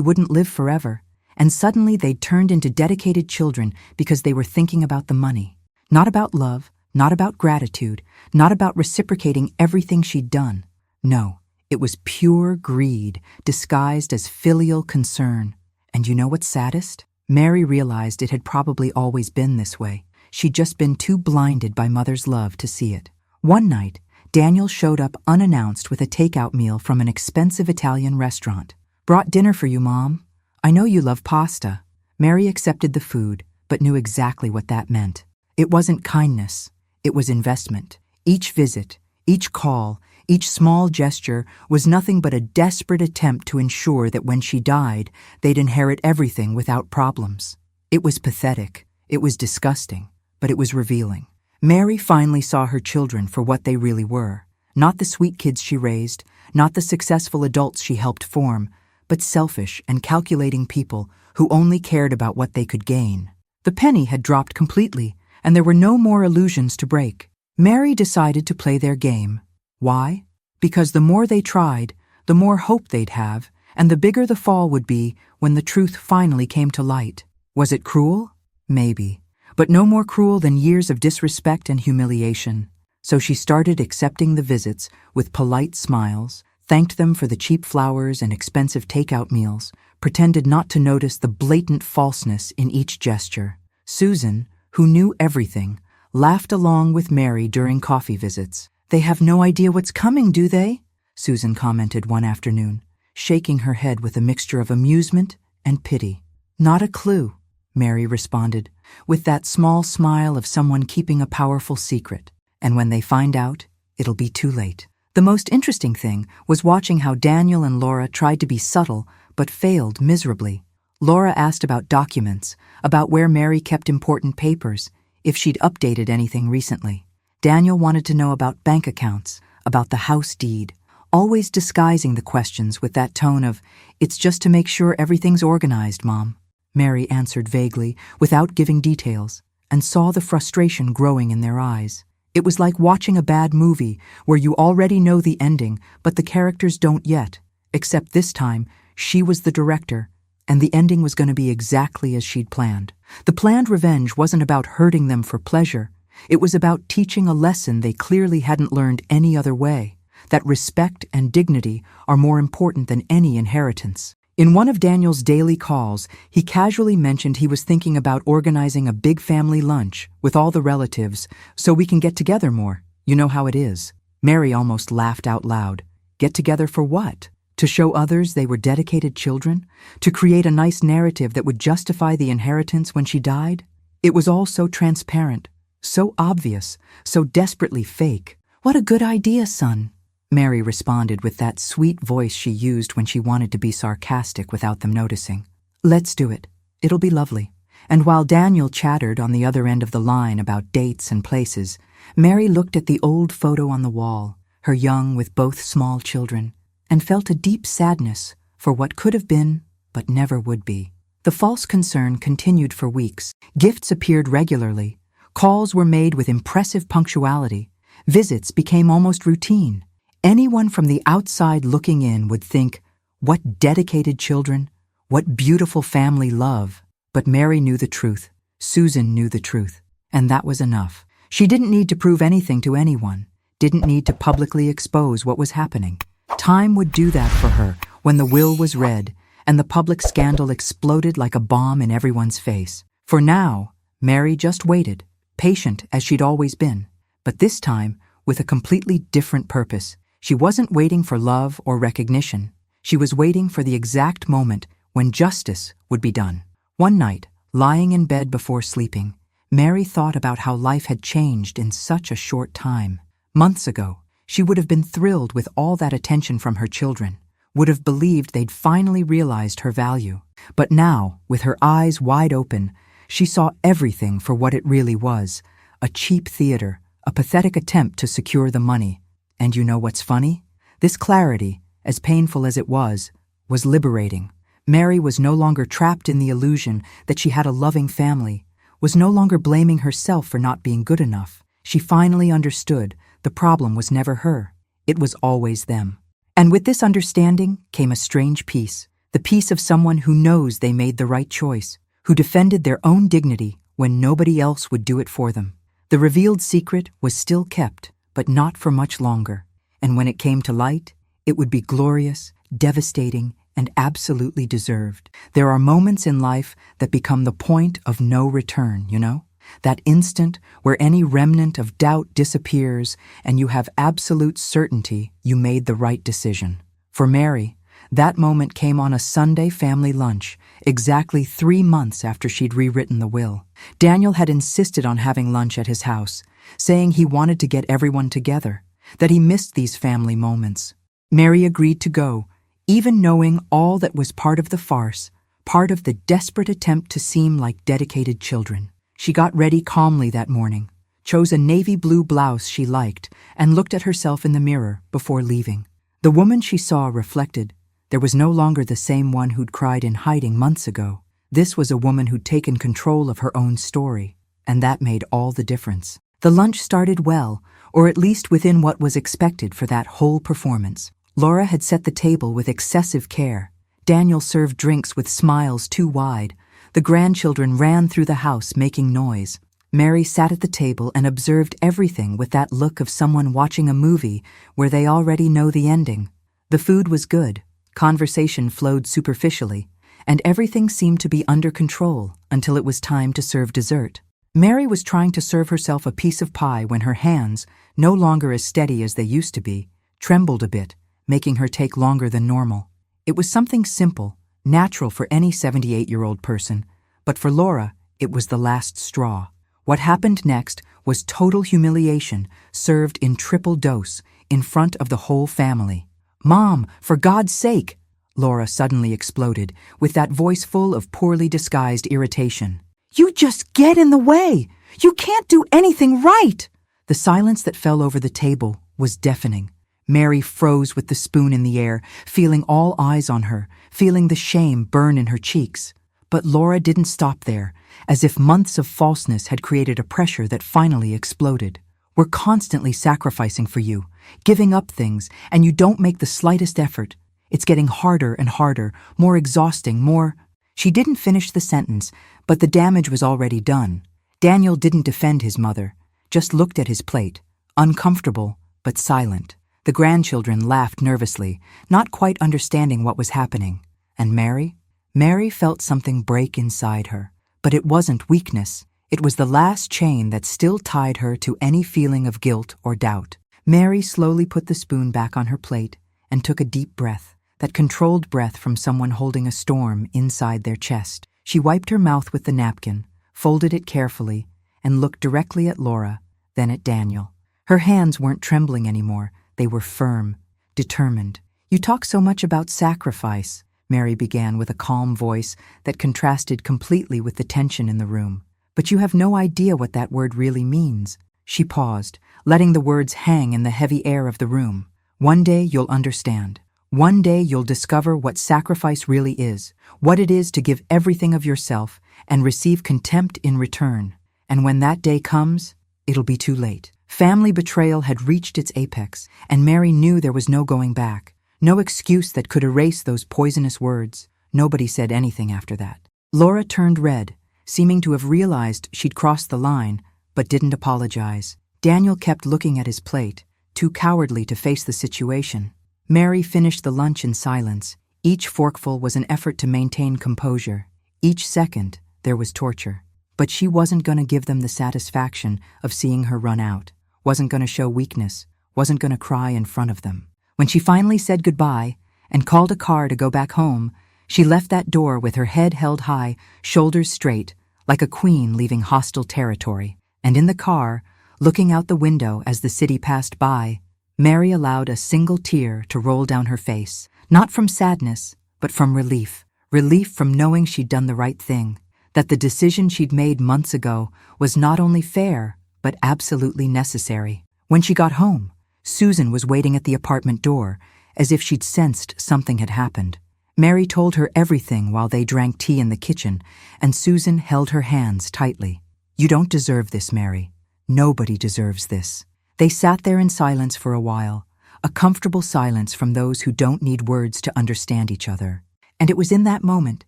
wouldn't live forever, and suddenly they'd turned into dedicated children because they were thinking about the money. Not about love, not about gratitude, not about reciprocating everything she'd done. No, it was pure greed, disguised as filial concern. And you know what's saddest? Mary realized it had probably always been this way. She'd just been too blinded by Mother's love to see it. One night, Daniel showed up unannounced with a takeout meal from an expensive Italian restaurant. "Brought dinner for you, Mom. I know you love pasta." Mary accepted the food, but knew exactly what that meant. It wasn't kindness, it was investment. Each visit, each call, each small gesture was nothing but a desperate attempt to ensure that when she died, they'd inherit everything without problems. It was pathetic, it was disgusting, but it was revealing. Mary finally saw her children for what they really were. Not the sweet kids she raised, not the successful adults she helped form, but selfish and calculating people who only cared about what they could gain. The penny had dropped completely, and there were no more illusions to break. Mary decided to play their game. Why? Because the more they tried, the more hope they'd have, and the bigger the fall would be when the truth finally came to light. Was it cruel? Maybe. But no more cruel than years of disrespect and humiliation. So she started accepting the visits with polite smiles, thanked them for the cheap flowers and expensive takeout meals, pretended not to notice the blatant falseness in each gesture. Susan, who knew everything, laughed along with Mary during coffee visits. "They have no idea what's coming, do they?" Susan commented one afternoon, shaking her head with a mixture of amusement and pity. "Not a clue," Mary responded, with that small smile of someone keeping a powerful secret. "And when they find out, it'll be too late." The most interesting thing was watching how Daniel and Laura tried to be subtle but failed miserably. Laura asked about documents, about where Mary kept important papers, if she'd updated anything recently. Daniel wanted to know about bank accounts, about the house deed, always disguising the questions with that tone of, "It's just to make sure everything's organized, Mom." Mary answered vaguely, without giving details, and saw the frustration growing in their eyes. It was like watching a bad movie where you already know the ending, but the characters don't yet, except this time, she was the director, and the ending was going to be exactly as she'd planned. The planned revenge wasn't about hurting them for pleasure. It was about teaching a lesson they clearly hadn't learned any other way, that respect and dignity are more important than any inheritance. In one of Daniel's daily calls, he casually mentioned he was thinking about organizing a big family lunch with all the relatives so we can get together more. You know how it is. Mary almost laughed out loud. Get together for what? To show others they were dedicated children? To create a nice narrative that would justify the inheritance when she died? It was all so transparent, so obvious, so desperately fake. "What a good idea, son," Mary responded with that sweet voice she used when she wanted to be sarcastic without them noticing. "Let's do it. It'll be lovely." And while Daniel chattered on the other end of the line about dates and places, Mary looked at the old photo on the wall, her young with both small children, and felt a deep sadness for what could have been but never would be. The false concern continued for weeks. Gifts appeared regularly. Calls were made with impressive punctuality. Visits became almost routine. Anyone from the outside looking in would think, what dedicated children, what beautiful family love. But Mary knew the truth. Susan knew the truth. And that was enough. She didn't need to prove anything to anyone, didn't need to publicly expose what was happening. Time would do that for her when the will was read and the public scandal exploded like a bomb in everyone's face. For now, Mary just waited, patient as she'd always been. But this time, with a completely different purpose. She wasn't waiting for love or recognition. She was waiting for the exact moment when justice would be done. One night, lying in bed before sleeping, Mary thought about how life had changed in such a short time. Months ago, she would have been thrilled with all that attention from her children, would have believed they'd finally realized her value. But now, with her eyes wide open, She saw everything for what it really was, a cheap theater, a pathetic attempt to secure the money. And you know what's funny? This clarity, as painful as it was liberating. Mary was no longer trapped in the illusion that she had a loving family, was no longer blaming herself for not being good enough. She finally understood the problem was never her. It was always them. And with this understanding came a strange peace, the peace of someone who knows they made the right choice, who defended their own dignity when nobody else would do it for them. The revealed secret was still kept, but not for much longer. And when it came to light, it would be glorious, devastating, and absolutely deserved. There are moments in life that become the point of no return, you know? That instant where any remnant of doubt disappears and you have absolute certainty you made the right decision. For Mary, that moment came on a Sunday family lunch, exactly 3 months after she'd rewritten the will. Daniel had insisted on having lunch at his house, saying he wanted to get everyone together, that he missed these family moments. Mary agreed to go, even knowing all that was part of the farce, part of the desperate attempt to seem like dedicated children. She got ready calmly that morning, chose a navy blue blouse she liked, and looked at herself in the mirror before leaving. The woman she saw reflected there was no longer the same one who'd cried in hiding months ago. This was a woman who'd taken control of her own story, and that made all the difference. The lunch started well, or at least within what was expected for that whole performance. Laura had set the table with excessive care. Daniel served drinks with smiles too wide. The grandchildren ran through the house making noise. Mary sat at the table and observed everything with that look of someone watching a movie where they already know the ending. The food was good, conversation flowed superficially, and everything seemed to be under control until it was time to serve dessert. Mary was trying to serve herself a piece of pie when her hands, no longer as steady as they used to be, trembled a bit, making her take longer than normal. It was something simple, natural for any 78-year-old person, but for Laura, it was the last straw. What happened next was total humiliation, served in triple dose, in front of the whole family. "Mom, for God's sake!" Laura suddenly exploded, with that voice full of poorly disguised irritation. "You just get in the way! You can't do anything right!" The silence that fell over the table was deafening. Mary froze with the spoon in the air, feeling all eyes on her, feeling the shame burn in her cheeks. But Laura didn't stop there, as if months of falseness had created a pressure that finally exploded. "We're constantly sacrificing for you, giving up things, and you don't make the slightest effort. It's getting harder and harder, more exhausting, more—" She didn't finish the sentence, but the damage was already done. Daniel didn't defend his mother, just looked at his plate, uncomfortable but silent. The grandchildren laughed nervously, not quite understanding what was happening. And Mary? Mary felt something break inside her. But it wasn't weakness. It was the last chain that still tied her to any feeling of guilt or doubt. Mary slowly put the spoon back on her plate and took a deep breath, that controlled breath from someone holding a storm inside their chest. She wiped her mouth with the napkin, folded it carefully, and looked directly at Laura, then at Daniel. Her hands weren't trembling anymore. They were firm, determined. "You talk so much about sacrifice," Mary began with a calm voice that contrasted completely with the tension in the room. "But you have no idea what that word really means." She paused, letting the words hang in the heavy air of the room. "One day you'll understand. One day you'll discover what sacrifice really is, what it is to give everything of yourself and receive contempt in return. And when that day comes, it'll be too late." Family betrayal had reached its apex, and Mary knew there was no going back, no excuse that could erase those poisonous words. Nobody said anything after that. Laura turned red, seeming to have realized she'd crossed the line, but didn't apologize. Daniel kept looking at his plate, too cowardly to face the situation. Mary finished the lunch in silence. Each forkful was an effort to maintain composure. Each second, there was torture. But she wasn't going to give them the satisfaction of seeing her run out, wasn't going to show weakness, wasn't going to cry in front of them. When she finally said goodbye and called a car to go back home, she left that door with her head held high, shoulders straight, like a queen leaving hostile territory. And in the car, looking out the window as the city passed by, Mary allowed a single tear to roll down her face, not from sadness, but from relief. Relief from knowing she'd done the right thing, that the decision she'd made months ago was not only fair, but absolutely necessary. When she got home, Susan was waiting at the apartment door, as if she'd sensed something had happened. Mary told her everything while they drank tea in the kitchen, and Susan held her hands tightly. "You don't deserve this, Mary. Nobody deserves this." They sat there in silence for a while, a comfortable silence from those who don't need words to understand each other. And it was in that moment,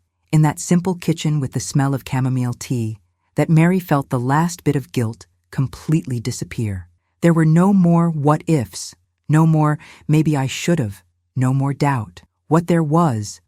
in that simple kitchen with the smell of chamomile tea, that Mary felt the last bit of guilt completely disappear. There were no more what-ifs, no more "maybe I should've," no more doubt. What there was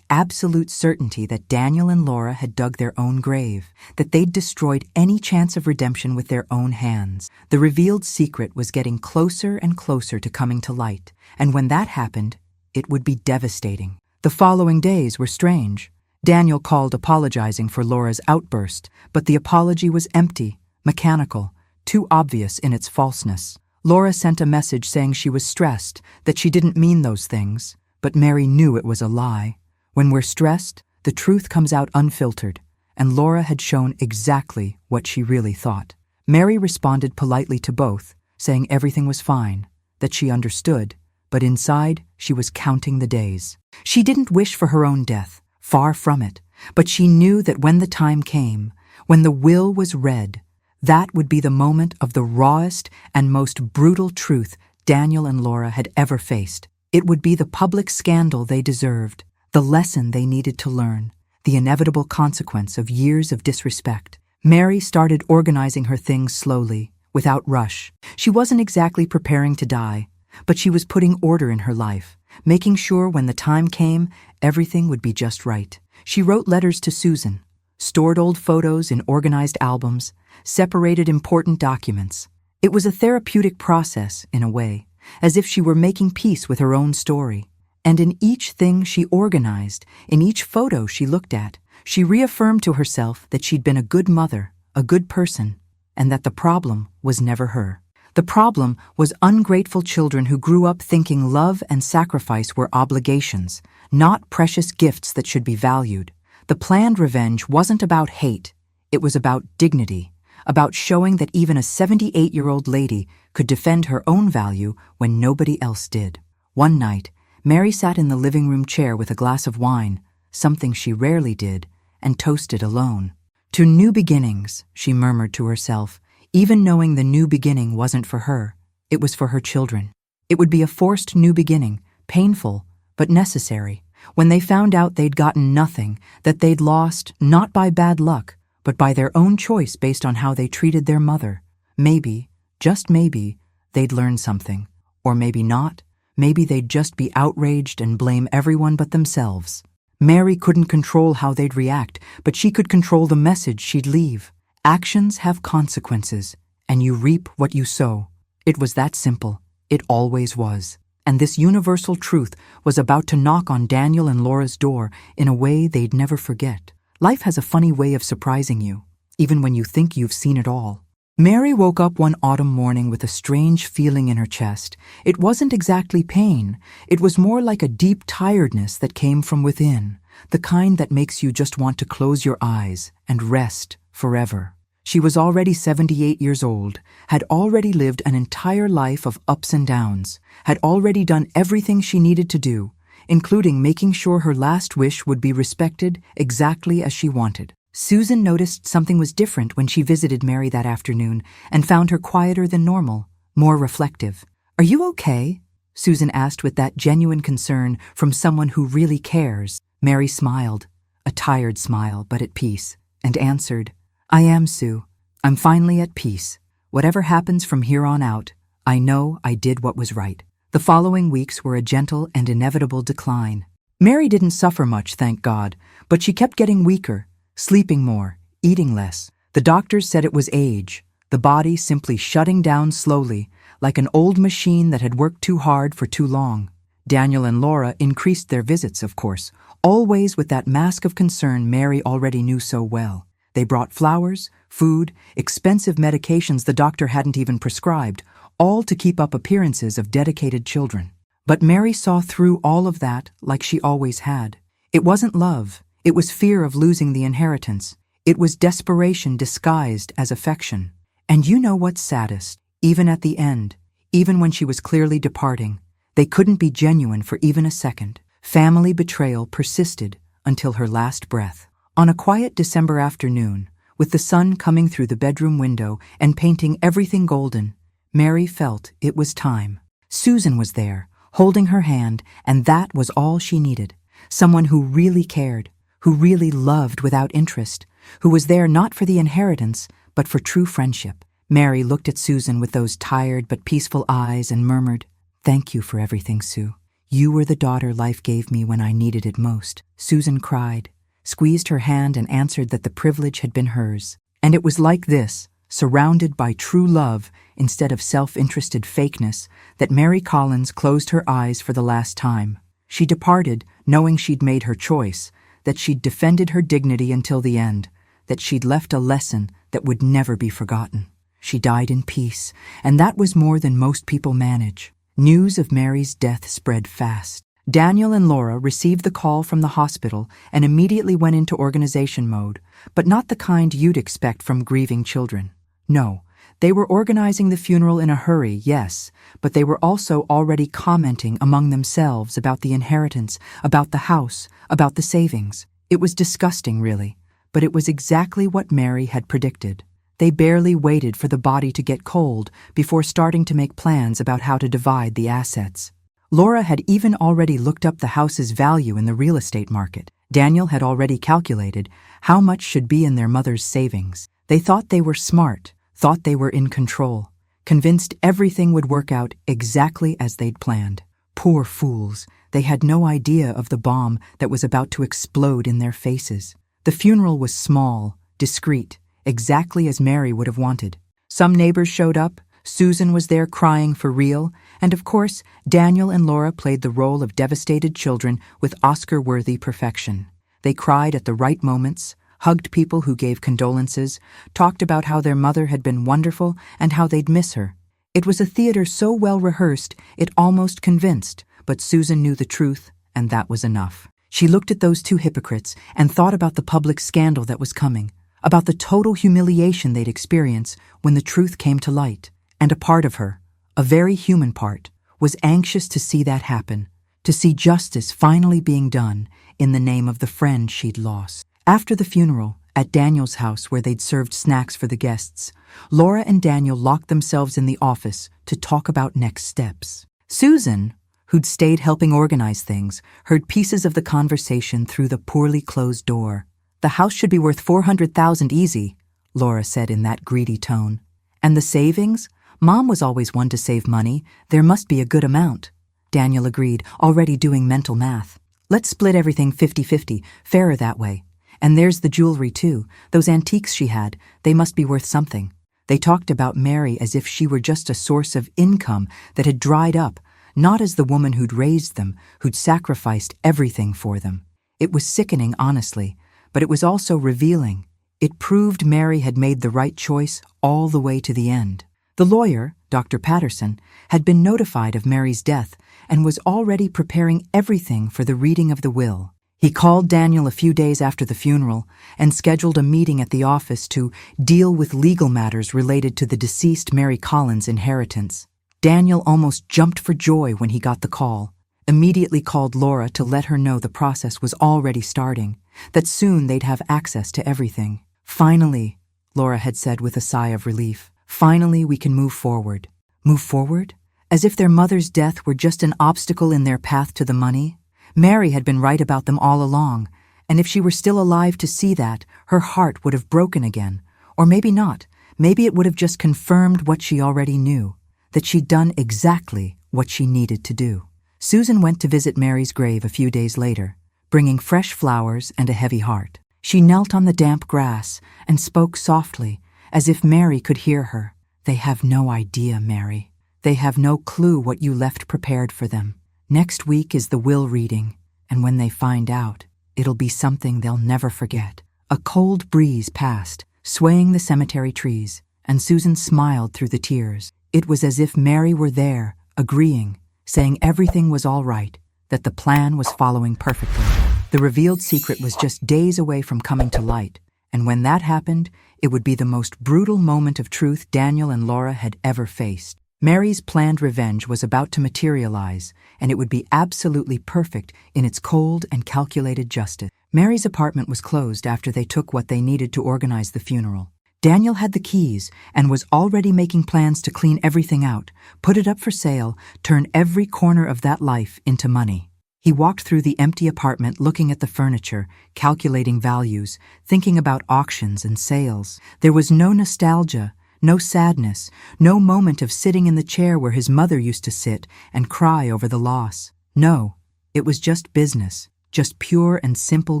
absolute certainty that Daniel and Laura had dug their own grave, that they'd destroyed any chance of redemption with their own hands. The revealed secret was getting closer and closer to coming to light, and when that happened, it would be devastating. The following days were strange. Daniel called apologizing for Laura's outburst, but the apology was empty, mechanical, too obvious in its falseness. Laura sent a message saying she was stressed, that she didn't mean those things, but Mary knew it was a lie. When we're stressed, the truth comes out unfiltered, and Laura had shown exactly what she really thought. Mary responded politely to both, saying everything was fine, that she understood, but inside she was counting the days. She didn't wish for her own death, far from it, but she knew that when the time came, when the will was read, that would be the moment of the rawest and most brutal truth Daniel and Laura had ever faced. It would be the public scandal they deserved, the lesson they needed to learn, the inevitable consequence of years of disrespect. Mary started organizing her things slowly, without rush. She wasn't exactly preparing to die, but she was putting order in her life, making sure when the time came, everything would be just right. She wrote letters to Susan, stored old photos in organized albums, separated important documents. It was a therapeutic process, in a way, as if she were making peace with her own story. And in each thing she organized, in each photo she looked at, she reaffirmed to herself that she'd been a good mother, a good person, and that the problem was never her. The problem was ungrateful children who grew up thinking love and sacrifice were obligations, not precious gifts that should be valued. The planned revenge wasn't about hate, it was about dignity, about showing that even a 78-year-old lady could defend her own value when nobody else did. One night, Mary sat in the living room chair with a glass of wine, something she rarely did, and toasted alone. "To new beginnings," she murmured to herself, even knowing the new beginning wasn't for her, it was for her children. It would be a forced new beginning, painful, but necessary. When they found out they'd gotten nothing, that they'd lost, not by bad luck, but by their own choice based on how they treated their mother, maybe, just maybe, they'd learn something. Or maybe not. Maybe they'd just be outraged and blame everyone but themselves. Mary couldn't control how they'd react, but she could control the message she'd leave. Actions have consequences, and you reap what you sow. It was that simple. It always was. And this universal truth was about to knock on Daniel and Laura's door in a way they'd never forget. Life has a funny way of surprising you, even when you think you've seen it all. Mary woke up one autumn morning with a strange feeling in her chest. It wasn't exactly pain. It was more like a deep tiredness that came from within, the kind that makes you just want to close your eyes and rest forever. She was already 78 years old, had already lived an entire life of ups and downs, had already done everything she needed to do, including making sure her last wish would be respected exactly as she wanted. Susan noticed something was different when she visited Mary that afternoon and found her quieter than normal, more reflective. "Are you okay?" Susan asked with that genuine concern from someone who really cares. Mary smiled, a tired smile but at peace, and answered, "I am, Sue. I'm finally at peace. Whatever happens from here on out, I know I did what was right." The following weeks were a gentle and inevitable decline. Mary didn't suffer much, thank God, but she kept getting weaker, sleeping more, eating less. The doctors said it was age, the body simply shutting down slowly, like an old machine that had worked too hard for too long. Daniel and Laura increased their visits, of course, always with that mask of concern Mary already knew so well. They brought flowers, food, expensive medications the doctor hadn't even prescribed, all to keep up appearances of dedicated children. But Mary saw through all of that like she always had. It wasn't love. It was fear of losing the inheritance. It was desperation disguised as affection. And you know what's saddest? Even at the end, even when she was clearly departing, they couldn't be genuine for even a second. Family betrayal persisted until her last breath. On a quiet December afternoon, with the sun coming through the bedroom window and painting everything golden, Mary felt it was time. Susan was there, holding her hand, and that was all she needed. Someone who really cared, who really loved without interest, who was there not for the inheritance, but for true friendship. Mary looked at Susan with those tired but peaceful eyes and murmured, "Thank you for everything, Sue. You were the daughter life gave me when I needed it most." Susan cried, squeezed her hand, and answered that the privilege had been hers. And it was like this, surrounded by true love instead of self-interested fakeness, that Mary Collins closed her eyes for the last time. She departed, knowing she'd made her choice, that she'd defended her dignity until the end, that she'd left a lesson that would never be forgotten. She died in peace, and that was more than most people manage. News of Mary's death spread fast. Daniel and Laura received the call from the hospital and immediately went into organization mode, but not the kind you'd expect from grieving children. No, they were organizing the funeral in a hurry, yes, but they were also already commenting among themselves about the inheritance, about the house, about the savings. It was disgusting, really, but it was exactly what Mary had predicted. They barely waited for the body to get cold before starting to make plans about how to divide the assets. Laura had even already looked up the house's value in the real estate market. Daniel had already calculated how much should be in their mother's savings. They thought they were smart, thought they were in control, convinced everything would work out exactly as they'd planned. Poor fools, they had no idea of the bomb that was about to explode in their faces. The funeral was small, discreet, exactly as Mary would have wanted. Some neighbors showed up, Susan was there crying for real, and of course, Daniel and Laura played the role of devastated children with Oscar-worthy perfection. They cried at the right moments, hugged people who gave condolences, talked about how their mother had been wonderful and how they'd miss her. It was a theater so well rehearsed it almost convinced, but Susan knew the truth, and that was enough. She looked at those two hypocrites and thought about the public scandal that was coming, about the total humiliation they'd experience when the truth came to light. And a part of her, a very human part, was anxious to see that happen, to see justice finally being done in the name of the friend she'd lost. After the funeral, at Daniel's house where they'd served snacks for the guests, Laura and Daniel locked themselves in the office to talk about next steps. Susan, who'd stayed helping organize things, heard pieces of the conversation through the poorly closed door. "The house should be worth $400,000 easy," Laura said in that greedy tone. "And the savings? Mom was always one to save money. There must be a good amount." Daniel agreed, already doing mental math. "Let's split everything 50-50, fairer that way. And there's the jewelry too. Those antiques she had, they must be worth something." They talked about Mary as if she were just a source of income that had dried up, not as the woman who'd raised them, who'd sacrificed everything for them. It was sickening, honestly, but it was also revealing. It proved Mary had made the right choice all the way to the end. The lawyer, Dr. Patterson, had been notified of Mary's death and was already preparing everything for the reading of the will. He called Daniel a few days after the funeral and scheduled a meeting at the office to deal with legal matters related to the deceased Mary Collins' inheritance. Daniel almost jumped for joy when he got the call, immediately called Laura to let her know the process was already starting, that soon they'd have access to everything. "Finally," Laura had said with a sigh of relief, "finally we can move forward." Move forward? As if their mother's death were just an obstacle in their path to the money? Mary had been right about them all along, and if she were still alive to see that, her heart would have broken again. Or maybe not. Maybe it would have just confirmed what she already knew, that she'd done exactly what she needed to do. Susan went to visit Mary's grave a few days later, bringing fresh flowers and a heavy heart. She knelt on the damp grass and spoke softly, as if Mary could hear her. "They have no idea, Mary. They have no clue what you left prepared for them. Next week is the will reading, and when they find out, it'll be something they'll never forget." A cold breeze passed, swaying the cemetery trees, and Susan smiled through the tears. It was as if Mary were there, agreeing, saying everything was all right, that the plan was following perfectly. The revealed secret was just days away from coming to light, And when that happened, it would be the most brutal moment of truth Daniel and Laura had ever faced. Mary's planned revenge was about to materialize, and it would be absolutely perfect in its cold and calculated justice. Mary's apartment was closed after they took what they needed to organize the funeral. Daniel had the keys and was already making plans to clean everything out, put it up for sale, turn every corner of that life into money. He walked through the empty apartment looking at the furniture, calculating values, thinking about auctions and sales. There was no nostalgia, no sadness, no moment of sitting in the chair where his mother used to sit and cry over the loss. No, it was just business, just pure and simple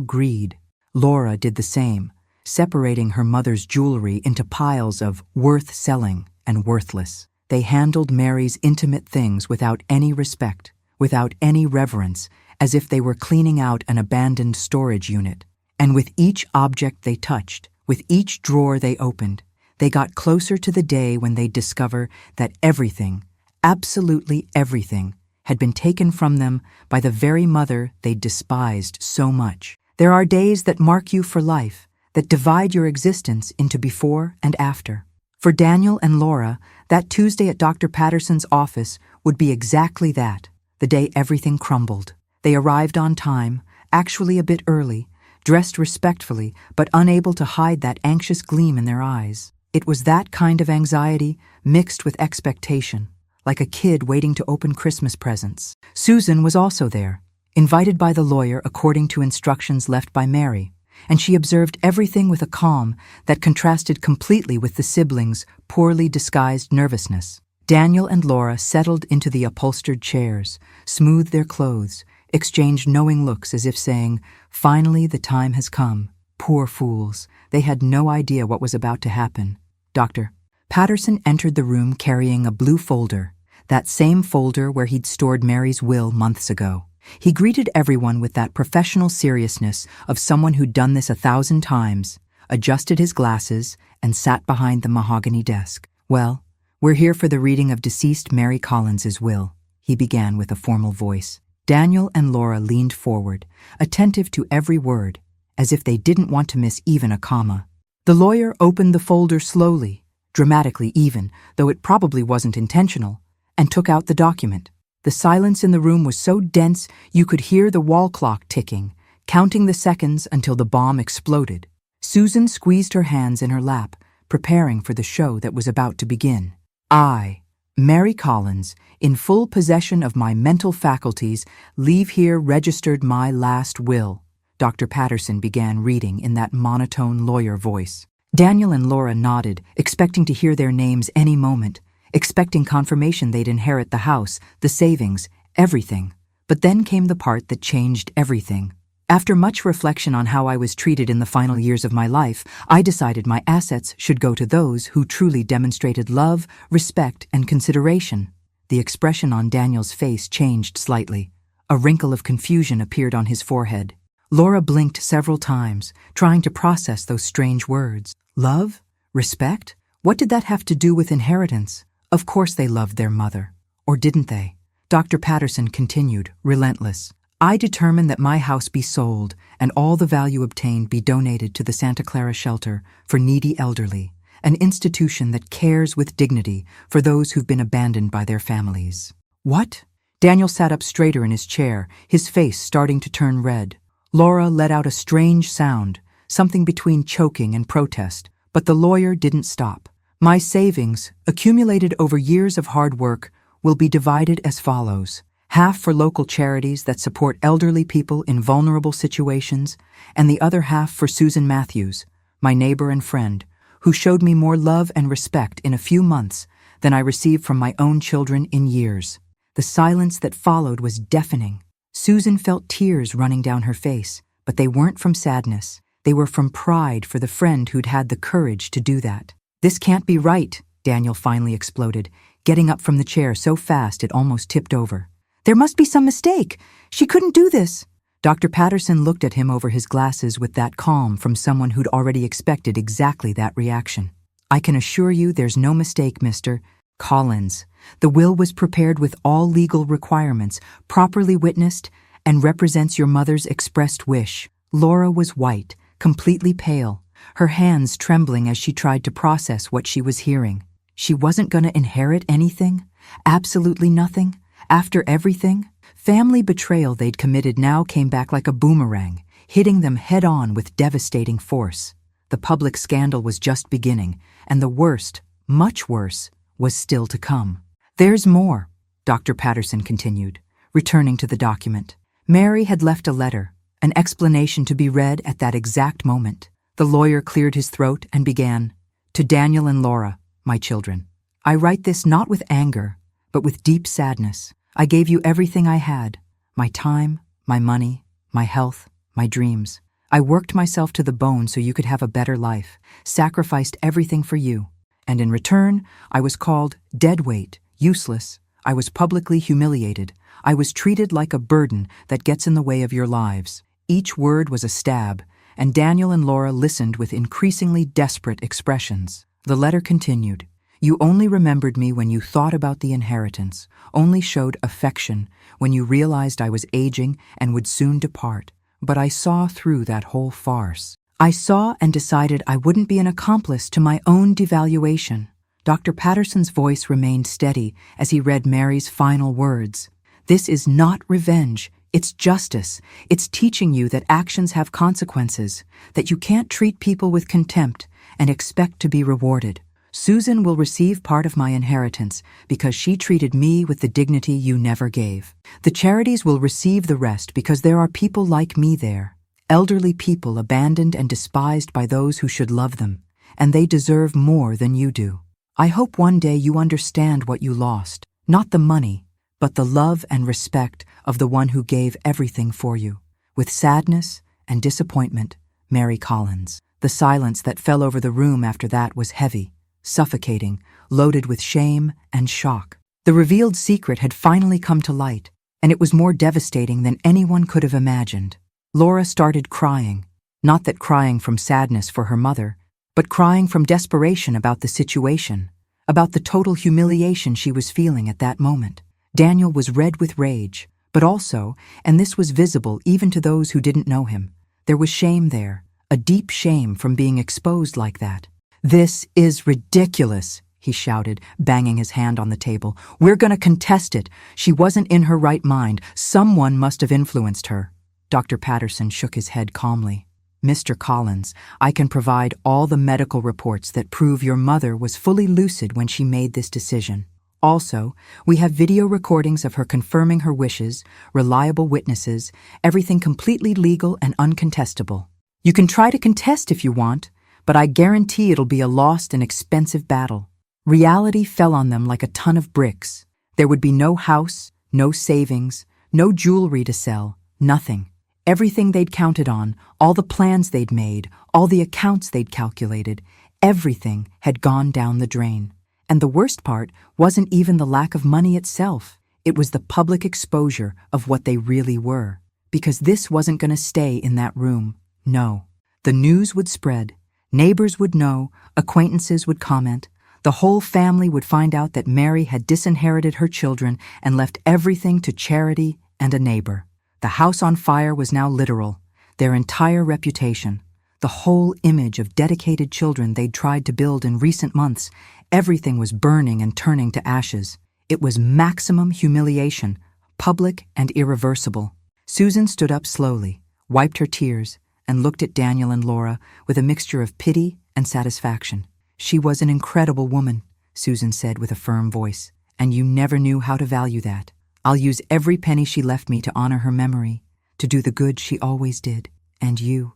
greed. Laura did the same, separating her mother's jewelry into piles of worth selling and worthless. They handled Mary's intimate things without any respect, without any reverence, as if they were cleaning out an abandoned storage unit. And with each object they touched, with each drawer they opened, they got closer to the day when they'd discover that everything, absolutely everything, had been taken from them by the very mother they despised so much. There are days that mark you for life, that divide your existence into before and after. For Daniel and Laura, that Tuesday at Dr. Patterson's office would be exactly that, the day everything crumbled. They arrived on time, actually a bit early, dressed respectfully, but unable to hide that anxious gleam in their eyes. It was that kind of anxiety mixed with expectation, like a kid waiting to open Christmas presents. Susan was also there, invited by the lawyer according to instructions left by Mary, and she observed everything with a calm that contrasted completely with the siblings' poorly disguised nervousness. Daniel and Laura settled into the upholstered chairs, smoothed their clothes, exchanged knowing looks as if saying, "Finally the time has come." Poor fools, they had no idea what was about to happen. Dr. Patterson entered the room carrying a blue folder, that same folder where he'd stored Mary's will months ago. He greeted everyone with that professional seriousness of someone who'd done this 1,000 times, adjusted his glasses, and sat behind the mahogany desk. "Well, we're here for the reading of deceased Mary Collins's will," he began with a formal voice. Daniel and Laura leaned forward, attentive to every word, as if they didn't want to miss even a comma. The lawyer opened the folder slowly, dramatically even, though it probably wasn't intentional, and took out the document. The silence in the room was so dense you could hear the wall clock ticking, counting the seconds until the bomb exploded. Susan squeezed her hands in her lap, preparing for the show that was about to begin. "I, Mary Collins, in full possession of my mental faculties, leave here registered my last will," Dr. Patterson began reading in that monotone lawyer voice. Daniel and Laura nodded, expecting to hear their names any moment, expecting confirmation they'd inherit the house, the savings, everything. But then came the part that changed everything. "After much reflection on how I was treated in the final years of my life, I decided my assets should go to those who truly demonstrated love, respect, and consideration." The expression on Daniel's face changed slightly. A wrinkle of confusion appeared on his forehead. Laura blinked several times, trying to process those strange words. Love? Respect? What did that have to do with inheritance? Of course they loved their mother. Or didn't they? Dr. Patterson continued, relentless. "I determine that my house be sold and all the value obtained be donated to the Santa Clara Shelter for Needy Elderly, an institution that cares with dignity for those who've been abandoned by their families." "What?" Daniel sat up straighter in his chair, his face starting to turn red. Laura let out a strange sound, something between choking and protest, but the lawyer didn't stop. "My savings, accumulated over years of hard work, will be divided as follows: half for local charities that support elderly people in vulnerable situations, and the other half for Susan Matthews, my neighbor and friend, who showed me more love and respect in a few months than I received from my own children in years." The silence that followed was deafening. Susan felt tears running down her face, but they weren't from sadness. They were from pride for the friend who'd had the courage to do that. "This can't be right," Daniel finally exploded, getting up from the chair so fast it almost tipped over. "There must be some mistake. She couldn't do this." Dr. Patterson looked at him over his glasses with that calm from someone who'd already expected exactly that reaction. "I can assure you there's no mistake, Mr. Collins. The will was prepared with all legal requirements, properly witnessed, and represents your mother's expressed wish." Laura was white, completely pale, her hands trembling as she tried to process what she was hearing. She wasn't going to inherit anything? Absolutely nothing? After everything? Family betrayal they'd committed now came back like a boomerang, hitting them head-on with devastating force. The public scandal was just beginning, and the worst, much worse, was still to come. "There's more," Dr. Patterson continued, returning to the document. Mary had left a letter, an explanation to be read at that exact moment. The lawyer cleared his throat and began, "To Daniel and Laura, my children. I write this not with anger, but with deep sadness. I gave you everything I had, my time, my money, my health, my dreams. I worked myself to the bone so you could have a better life, sacrificed everything for you. And in return, I was called dead weight, useless. I was publicly humiliated. I was treated like a burden that gets in the way of your lives." Each word was a stab, and Daniel and Laura listened with increasingly desperate expressions. The letter continued. "You only remembered me when you thought about the inheritance, only showed affection when you realized I was aging and would soon depart. But I saw through that whole farce. I saw and decided I wouldn't be an accomplice to my own devaluation." Dr. Patterson's voice remained steady as he read Mary's final words. "This is not revenge. It's justice. It's teaching you that actions have consequences, that you can't treat people with contempt and expect to be rewarded. Susan will receive part of my inheritance because she treated me with the dignity you never gave. The charities will receive the rest because there are people like me there, elderly people abandoned and despised by those who should love them, and they deserve more than you do. I hope one day you understand what you lost, not the money, but the love and respect of the one who gave everything for you. With sadness and disappointment, Mary Collins." The silence that fell over the room after that was heavy, suffocating, loaded with shame and shock. The revealed secret had finally come to light, and it was more devastating than anyone could have imagined. Laura started crying, not that crying from sadness for her mother, but crying from desperation about the situation, about the total humiliation she was feeling at that moment. Daniel was red with rage, but also, and this was visible even to those who didn't know him, there was shame there, a deep shame from being exposed like that. "This is ridiculous," he shouted, banging his hand on the table. "We're going to contest it. She wasn't in her right mind. Someone must have influenced her." Dr. Patterson shook his head calmly. "Mr. Collins, I can provide all the medical reports that prove your mother was fully lucid when she made this decision. Also, we have video recordings of her confirming her wishes, reliable witnesses, everything completely legal and uncontestable. You can try to contest if you want, but I guarantee it'll be a lost and expensive battle." Reality fell on them like a ton of bricks. There would be no house, no savings, no jewelry to sell, nothing. Everything they'd counted on, all the plans they'd made, all the accounts they'd calculated, everything had gone down the drain. And the worst part wasn't even the lack of money itself. It was the public exposure of what they really were. Because this wasn't going to stay in that room. No. The news would spread. Neighbors would know. Acquaintances would comment. The whole family would find out that Mary had disinherited her children and left everything to charity and a neighbor. The house on fire was now literal. Their entire reputation. The whole image of dedicated children they'd tried to build in recent months. Everything was burning and turning to ashes. It was maximum humiliation, public and irreversible. Susan stood up slowly, wiped her tears, and looked at Daniel and Laura with a mixture of pity and satisfaction. "She was an incredible woman," Susan said with a firm voice, "and you never knew how to value that. I'll use every penny she left me to honor her memory, to do the good she always did. And you'll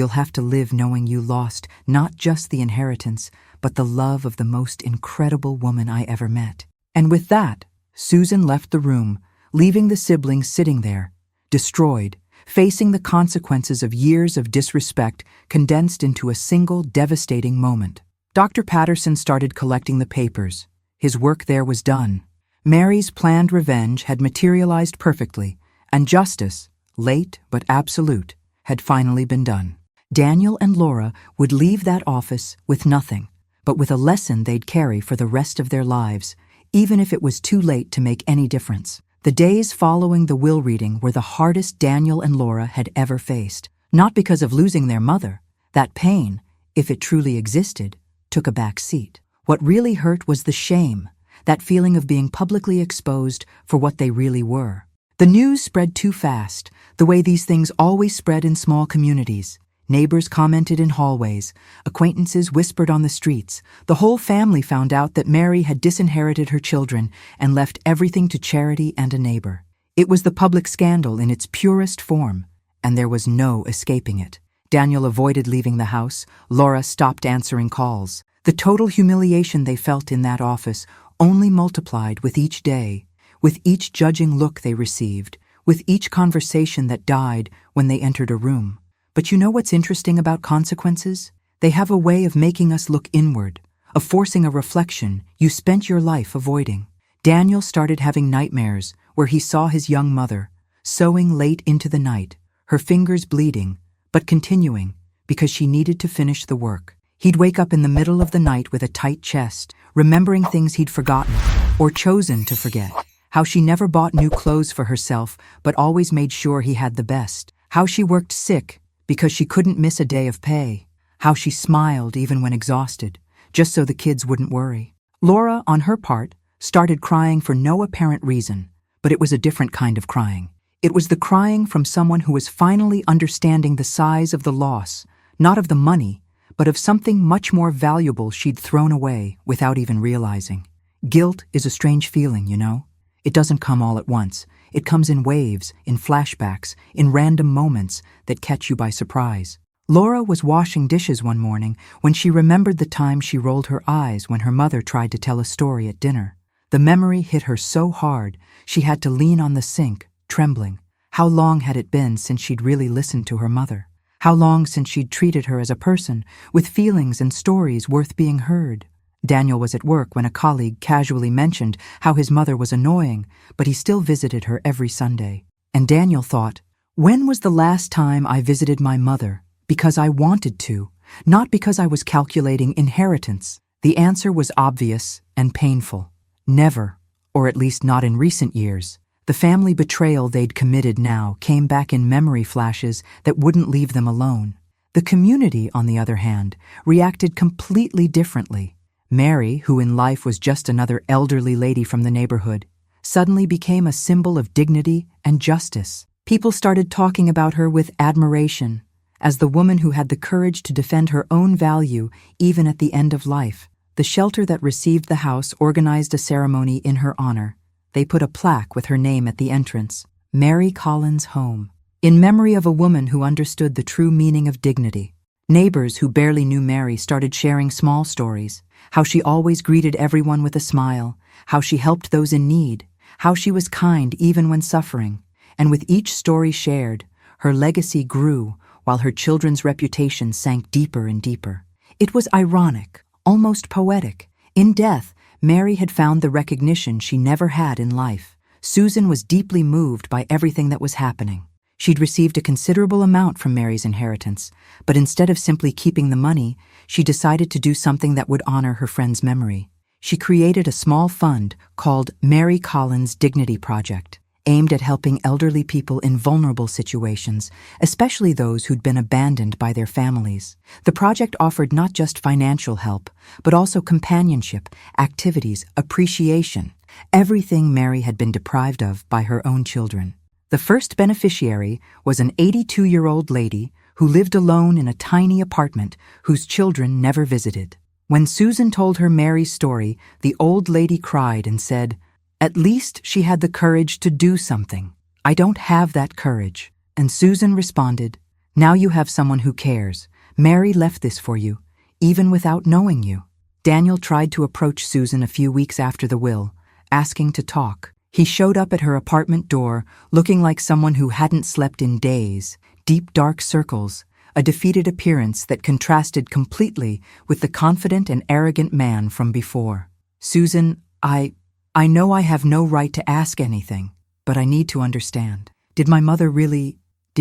have to live knowing you lost not just the inheritance, but the love of the most incredible woman I ever met." And with that, Susan left the room, leaving the siblings sitting there, destroyed, facing the consequences of years of disrespect condensed into a single devastating moment. Dr. Patterson started collecting the papers. His work there was done. Mary's planned revenge had materialized perfectly, and justice, late but absolute, had finally been done. Daniel and Laura would leave that office with nothing, but with a lesson they'd carry for the rest of their lives, even if it was too late to make any difference. The days following the will reading were the hardest Daniel and Laura had ever faced, not because of losing their mother. That pain, if it truly existed, took a back seat. What really hurt was the shame, that feeling of being publicly exposed for what they really were. The news spread too fast, the way these things always spread in small communities. Neighbors commented in hallways, acquaintances whispered on the streets. The whole family found out that Mary had disinherited her children and left everything to charity and a neighbor. It was the public scandal in its purest form, and there was no escaping it. Daniel avoided leaving the house. Laura stopped answering calls. The total humiliation they felt in that office only multiplied with each day, with each judging look they received, with each conversation that died when they entered a room. But you know what's interesting about consequences? They have a way of making us look inward, of forcing a reflection you spent your life avoiding. Daniel started having nightmares where he saw his young mother, sewing late into the night, her fingers bleeding, but continuing because she needed to finish the work. He'd wake up in the middle of the night with a tight chest, remembering things he'd forgotten or chosen to forget. How she never bought new clothes for herself but always made sure he had the best. How she worked sick because she couldn't miss a day of pay. How she smiled even when exhausted, just so the kids wouldn't worry. Laura, on her part, started crying for no apparent reason, but it was a different kind of crying. It was the crying from someone who was finally understanding the size of the loss, not of the money, but of something much more valuable she'd thrown away without even realizing. Guilt is a strange feeling, you know? It doesn't come all at once. It comes in waves, in flashbacks, in random moments that catch you by surprise. Laura was washing dishes one morning when she remembered the time she rolled her eyes when her mother tried to tell a story at dinner. The memory hit her so hard, she had to lean on the sink, trembling. How long had it been since she'd really listened to her mother? How long since she'd treated her as a person, with feelings and stories worth being heard? Daniel was at work when a colleague casually mentioned how his mother was annoying, but he still visited her every Sunday. And Daniel thought, when was the last time I visited my mother because I wanted to, not because I was calculating inheritance? The answer was obvious and painful. Never, or at least not in recent years. The family betrayal they'd committed now came back in memory flashes that wouldn't leave them alone. The community, on the other hand, reacted completely differently. Mary, who in life was just another elderly lady from the neighborhood, suddenly became a symbol of dignity and justice. People started talking about her with admiration, as the woman who had the courage to defend her own value even at the end of life. The shelter that received the house organized a ceremony in her honor. They put a plaque with her name at the entrance, Mary Collins' Home, in memory of a woman who understood the true meaning of dignity. Neighbors who barely knew Mary started sharing small stories, how she always greeted everyone with a smile, how she helped those in need, how she was kind even when suffering. And with each story shared, her legacy grew while her children's reputation sank deeper and deeper. It was ironic, almost poetic. In death, Mary had found the recognition she never had in life. Susan was deeply moved by everything that was happening. She'd received a considerable amount from Mary's inheritance, but instead of simply keeping the money, she decided to do something that would honor her friend's memory. She created a small fund called Mary Collins Dignity Project, aimed at helping elderly people in vulnerable situations, especially those who'd been abandoned by their families. The project offered not just financial help, but also companionship, activities, appreciation, everything Mary had been deprived of by her own children. The first beneficiary was an 82-year-old lady who lived alone in a tiny apartment whose children never visited. When Susan told her Mary's story, the old lady cried and said, "At least she had the courage to do something. I don't have that courage." And Susan responded, "Now you have someone who cares. Mary left this for you, even without knowing you." Daniel tried to approach Susan a few weeks after the will, asking to talk. He showed up at her apartment door, looking like someone who hadn't slept in days, deep dark circles, a defeated appearance that contrasted completely with the confident and arrogant man from before. "Susan, I know I have no right to ask anything, but I need to understand. Did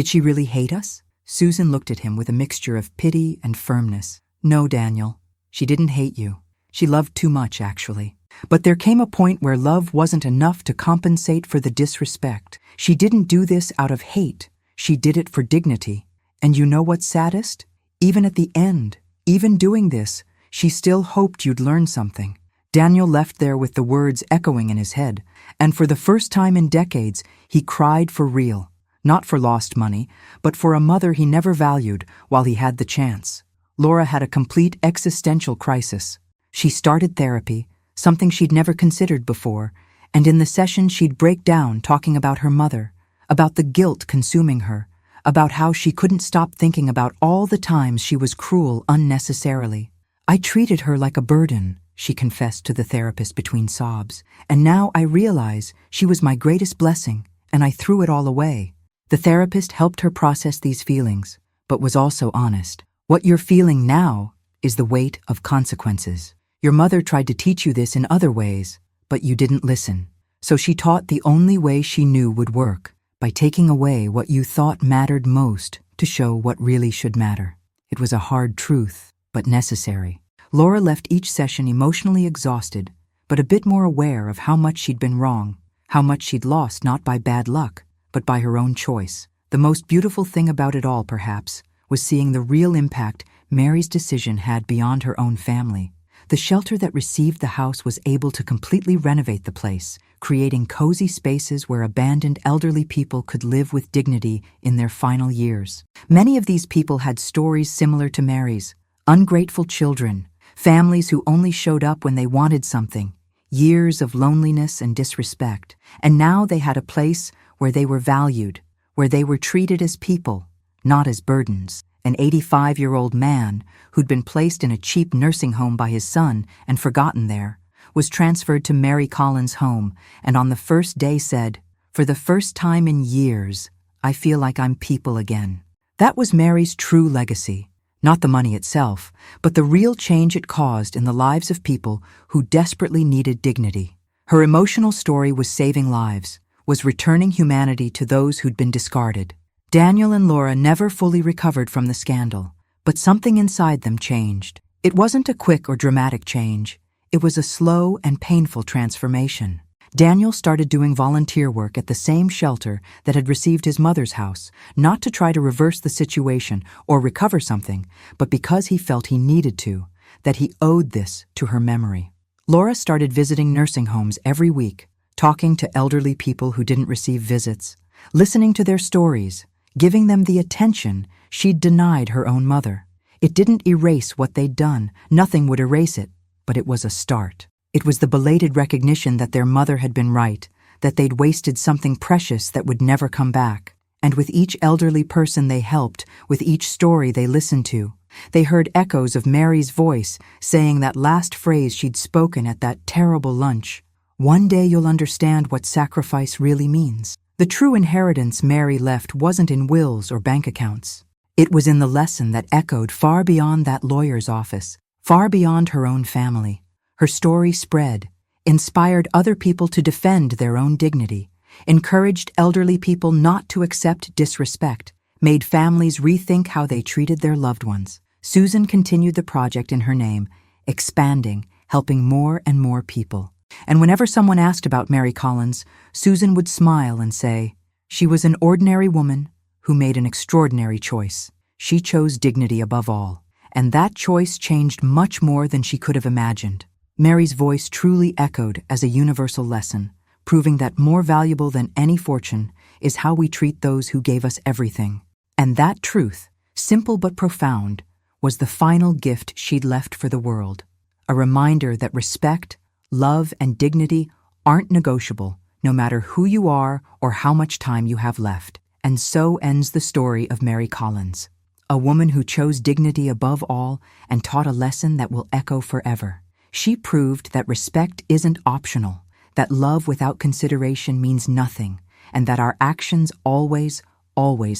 she really hate us?" Susan looked at him with a mixture of pity and firmness. "No, Daniel, she didn't hate you. She loved too much, actually. But there came a point where love wasn't enough to compensate for the disrespect. She didn't do this out of hate. She did it for dignity. And you know what's saddest? Even at the end, Even doing this, she still hoped you'd learn something. Daniel left there with the words echoing in his head, and for the first time in decades, he cried for real. Not for lost money, but for a mother he never valued while he had the chance. Laura had a complete existential crisis. She started therapy, something she'd never considered before, and in the session she'd break down talking about her mother, about the guilt consuming her, about how she couldn't stop thinking about all the times she was cruel unnecessarily. "I treated her like a burden," she confessed to the therapist between sobs, "and now I realize she was my greatest blessing, and I threw it all away." The therapist helped her process these feelings, but was also honest. "What you're feeling now is the weight of consequences. Your mother tried to teach you this in other ways, but you didn't listen. So she taught the only way she knew would work, by taking away what you thought mattered most to show what really should matter." It was a hard truth, but necessary. Laura left each session emotionally exhausted, but a bit more aware of how much she'd been wrong, how much she'd lost not by bad luck, but by her own choice. The most beautiful thing about it all, perhaps, was seeing the real impact Mary's decision had beyond her own family. The shelter that received the house was able to completely renovate the place, creating cozy spaces where abandoned elderly people could live with dignity in their final years. Many of these people had stories similar to Mary's: ungrateful children, families who only showed up when they wanted something, years of loneliness and disrespect, and now they had a place where they were valued, where they were treated as people, not as burdens. An 85-year-old man, who'd been placed in a cheap nursing home by his son and forgotten there, was transferred to Mary Collins' home, and on the first day said, "For the first time in years, I feel like I'm people again." That was Mary's true legacy. Not the money itself, but the real change it caused in the lives of people who desperately needed dignity. Her emotional story was saving lives, was returning humanity to those who'd been discarded. Daniel and Laura never fully recovered from the scandal, but something inside them changed. It wasn't a quick or dramatic change. It was a slow and painful transformation. Daniel started doing volunteer work at the same shelter that had received his mother's house, not to try to reverse the situation or recover something, but because he felt he needed to, that he owed this to her memory. Laura started visiting nursing homes every week, talking to elderly people who didn't receive visits, listening to their stories, giving them the attention she'd denied her own mother. It didn't erase what they'd done. Nothing would erase it, but it was a start. It was the belated recognition that their mother had been right, that they'd wasted something precious that would never come back. And with each elderly person they helped, with each story they listened to, they heard echoes of Mary's voice saying that last phrase she'd spoken at that terrible lunch: "One day you'll understand what sacrifice really means." The true inheritance Mary left wasn't in wills or bank accounts. It was in the lesson that echoed far beyond that lawyer's office, far beyond her own family. Her story spread, inspired other people to defend their own dignity, encouraged elderly people not to accept disrespect, made families rethink how they treated their loved ones. Susan continued the project in her name, expanding, helping more and more people. And whenever someone asked about Mary Collins, Susan would smile and say, "She was an ordinary woman who made an extraordinary choice. She chose dignity above all." And that choice changed much more than she could have imagined. Mary's voice truly echoed as a universal lesson, proving that more valuable than any fortune is how we treat those who gave us everything. And that truth, simple but profound, was the final gift she'd left for the world, a reminder that respect, love, and dignity aren't negotiable, no matter who you are or how much time you have left. And so ends the story of Mary Collins, a woman who chose dignity above all and taught a lesson that will echo forever. She proved that respect isn't optional, that love without consideration means nothing, and that our actions always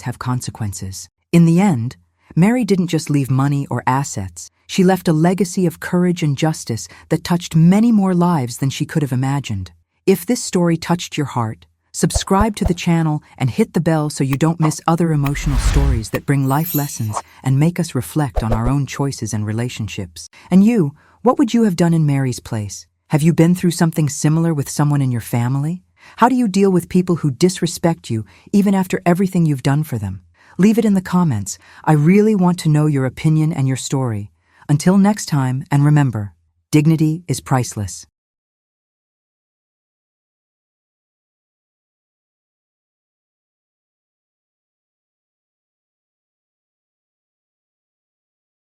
have consequences. In the end, Mary didn't just leave money or assets. She left a legacy of courage and justice that touched many more lives than she could have imagined. If this story touched your heart, subscribe to the channel and hit the bell so you don't miss other emotional stories that bring life lessons and make us reflect on our own choices and relationships. And you, what would you have done in Mary's place? Have you been through something similar with someone in your family? How do you deal with people who disrespect you even after everything you've done for them? Leave it in the comments. I really want to know your opinion and your story. Until next time, and remember, dignity is priceless.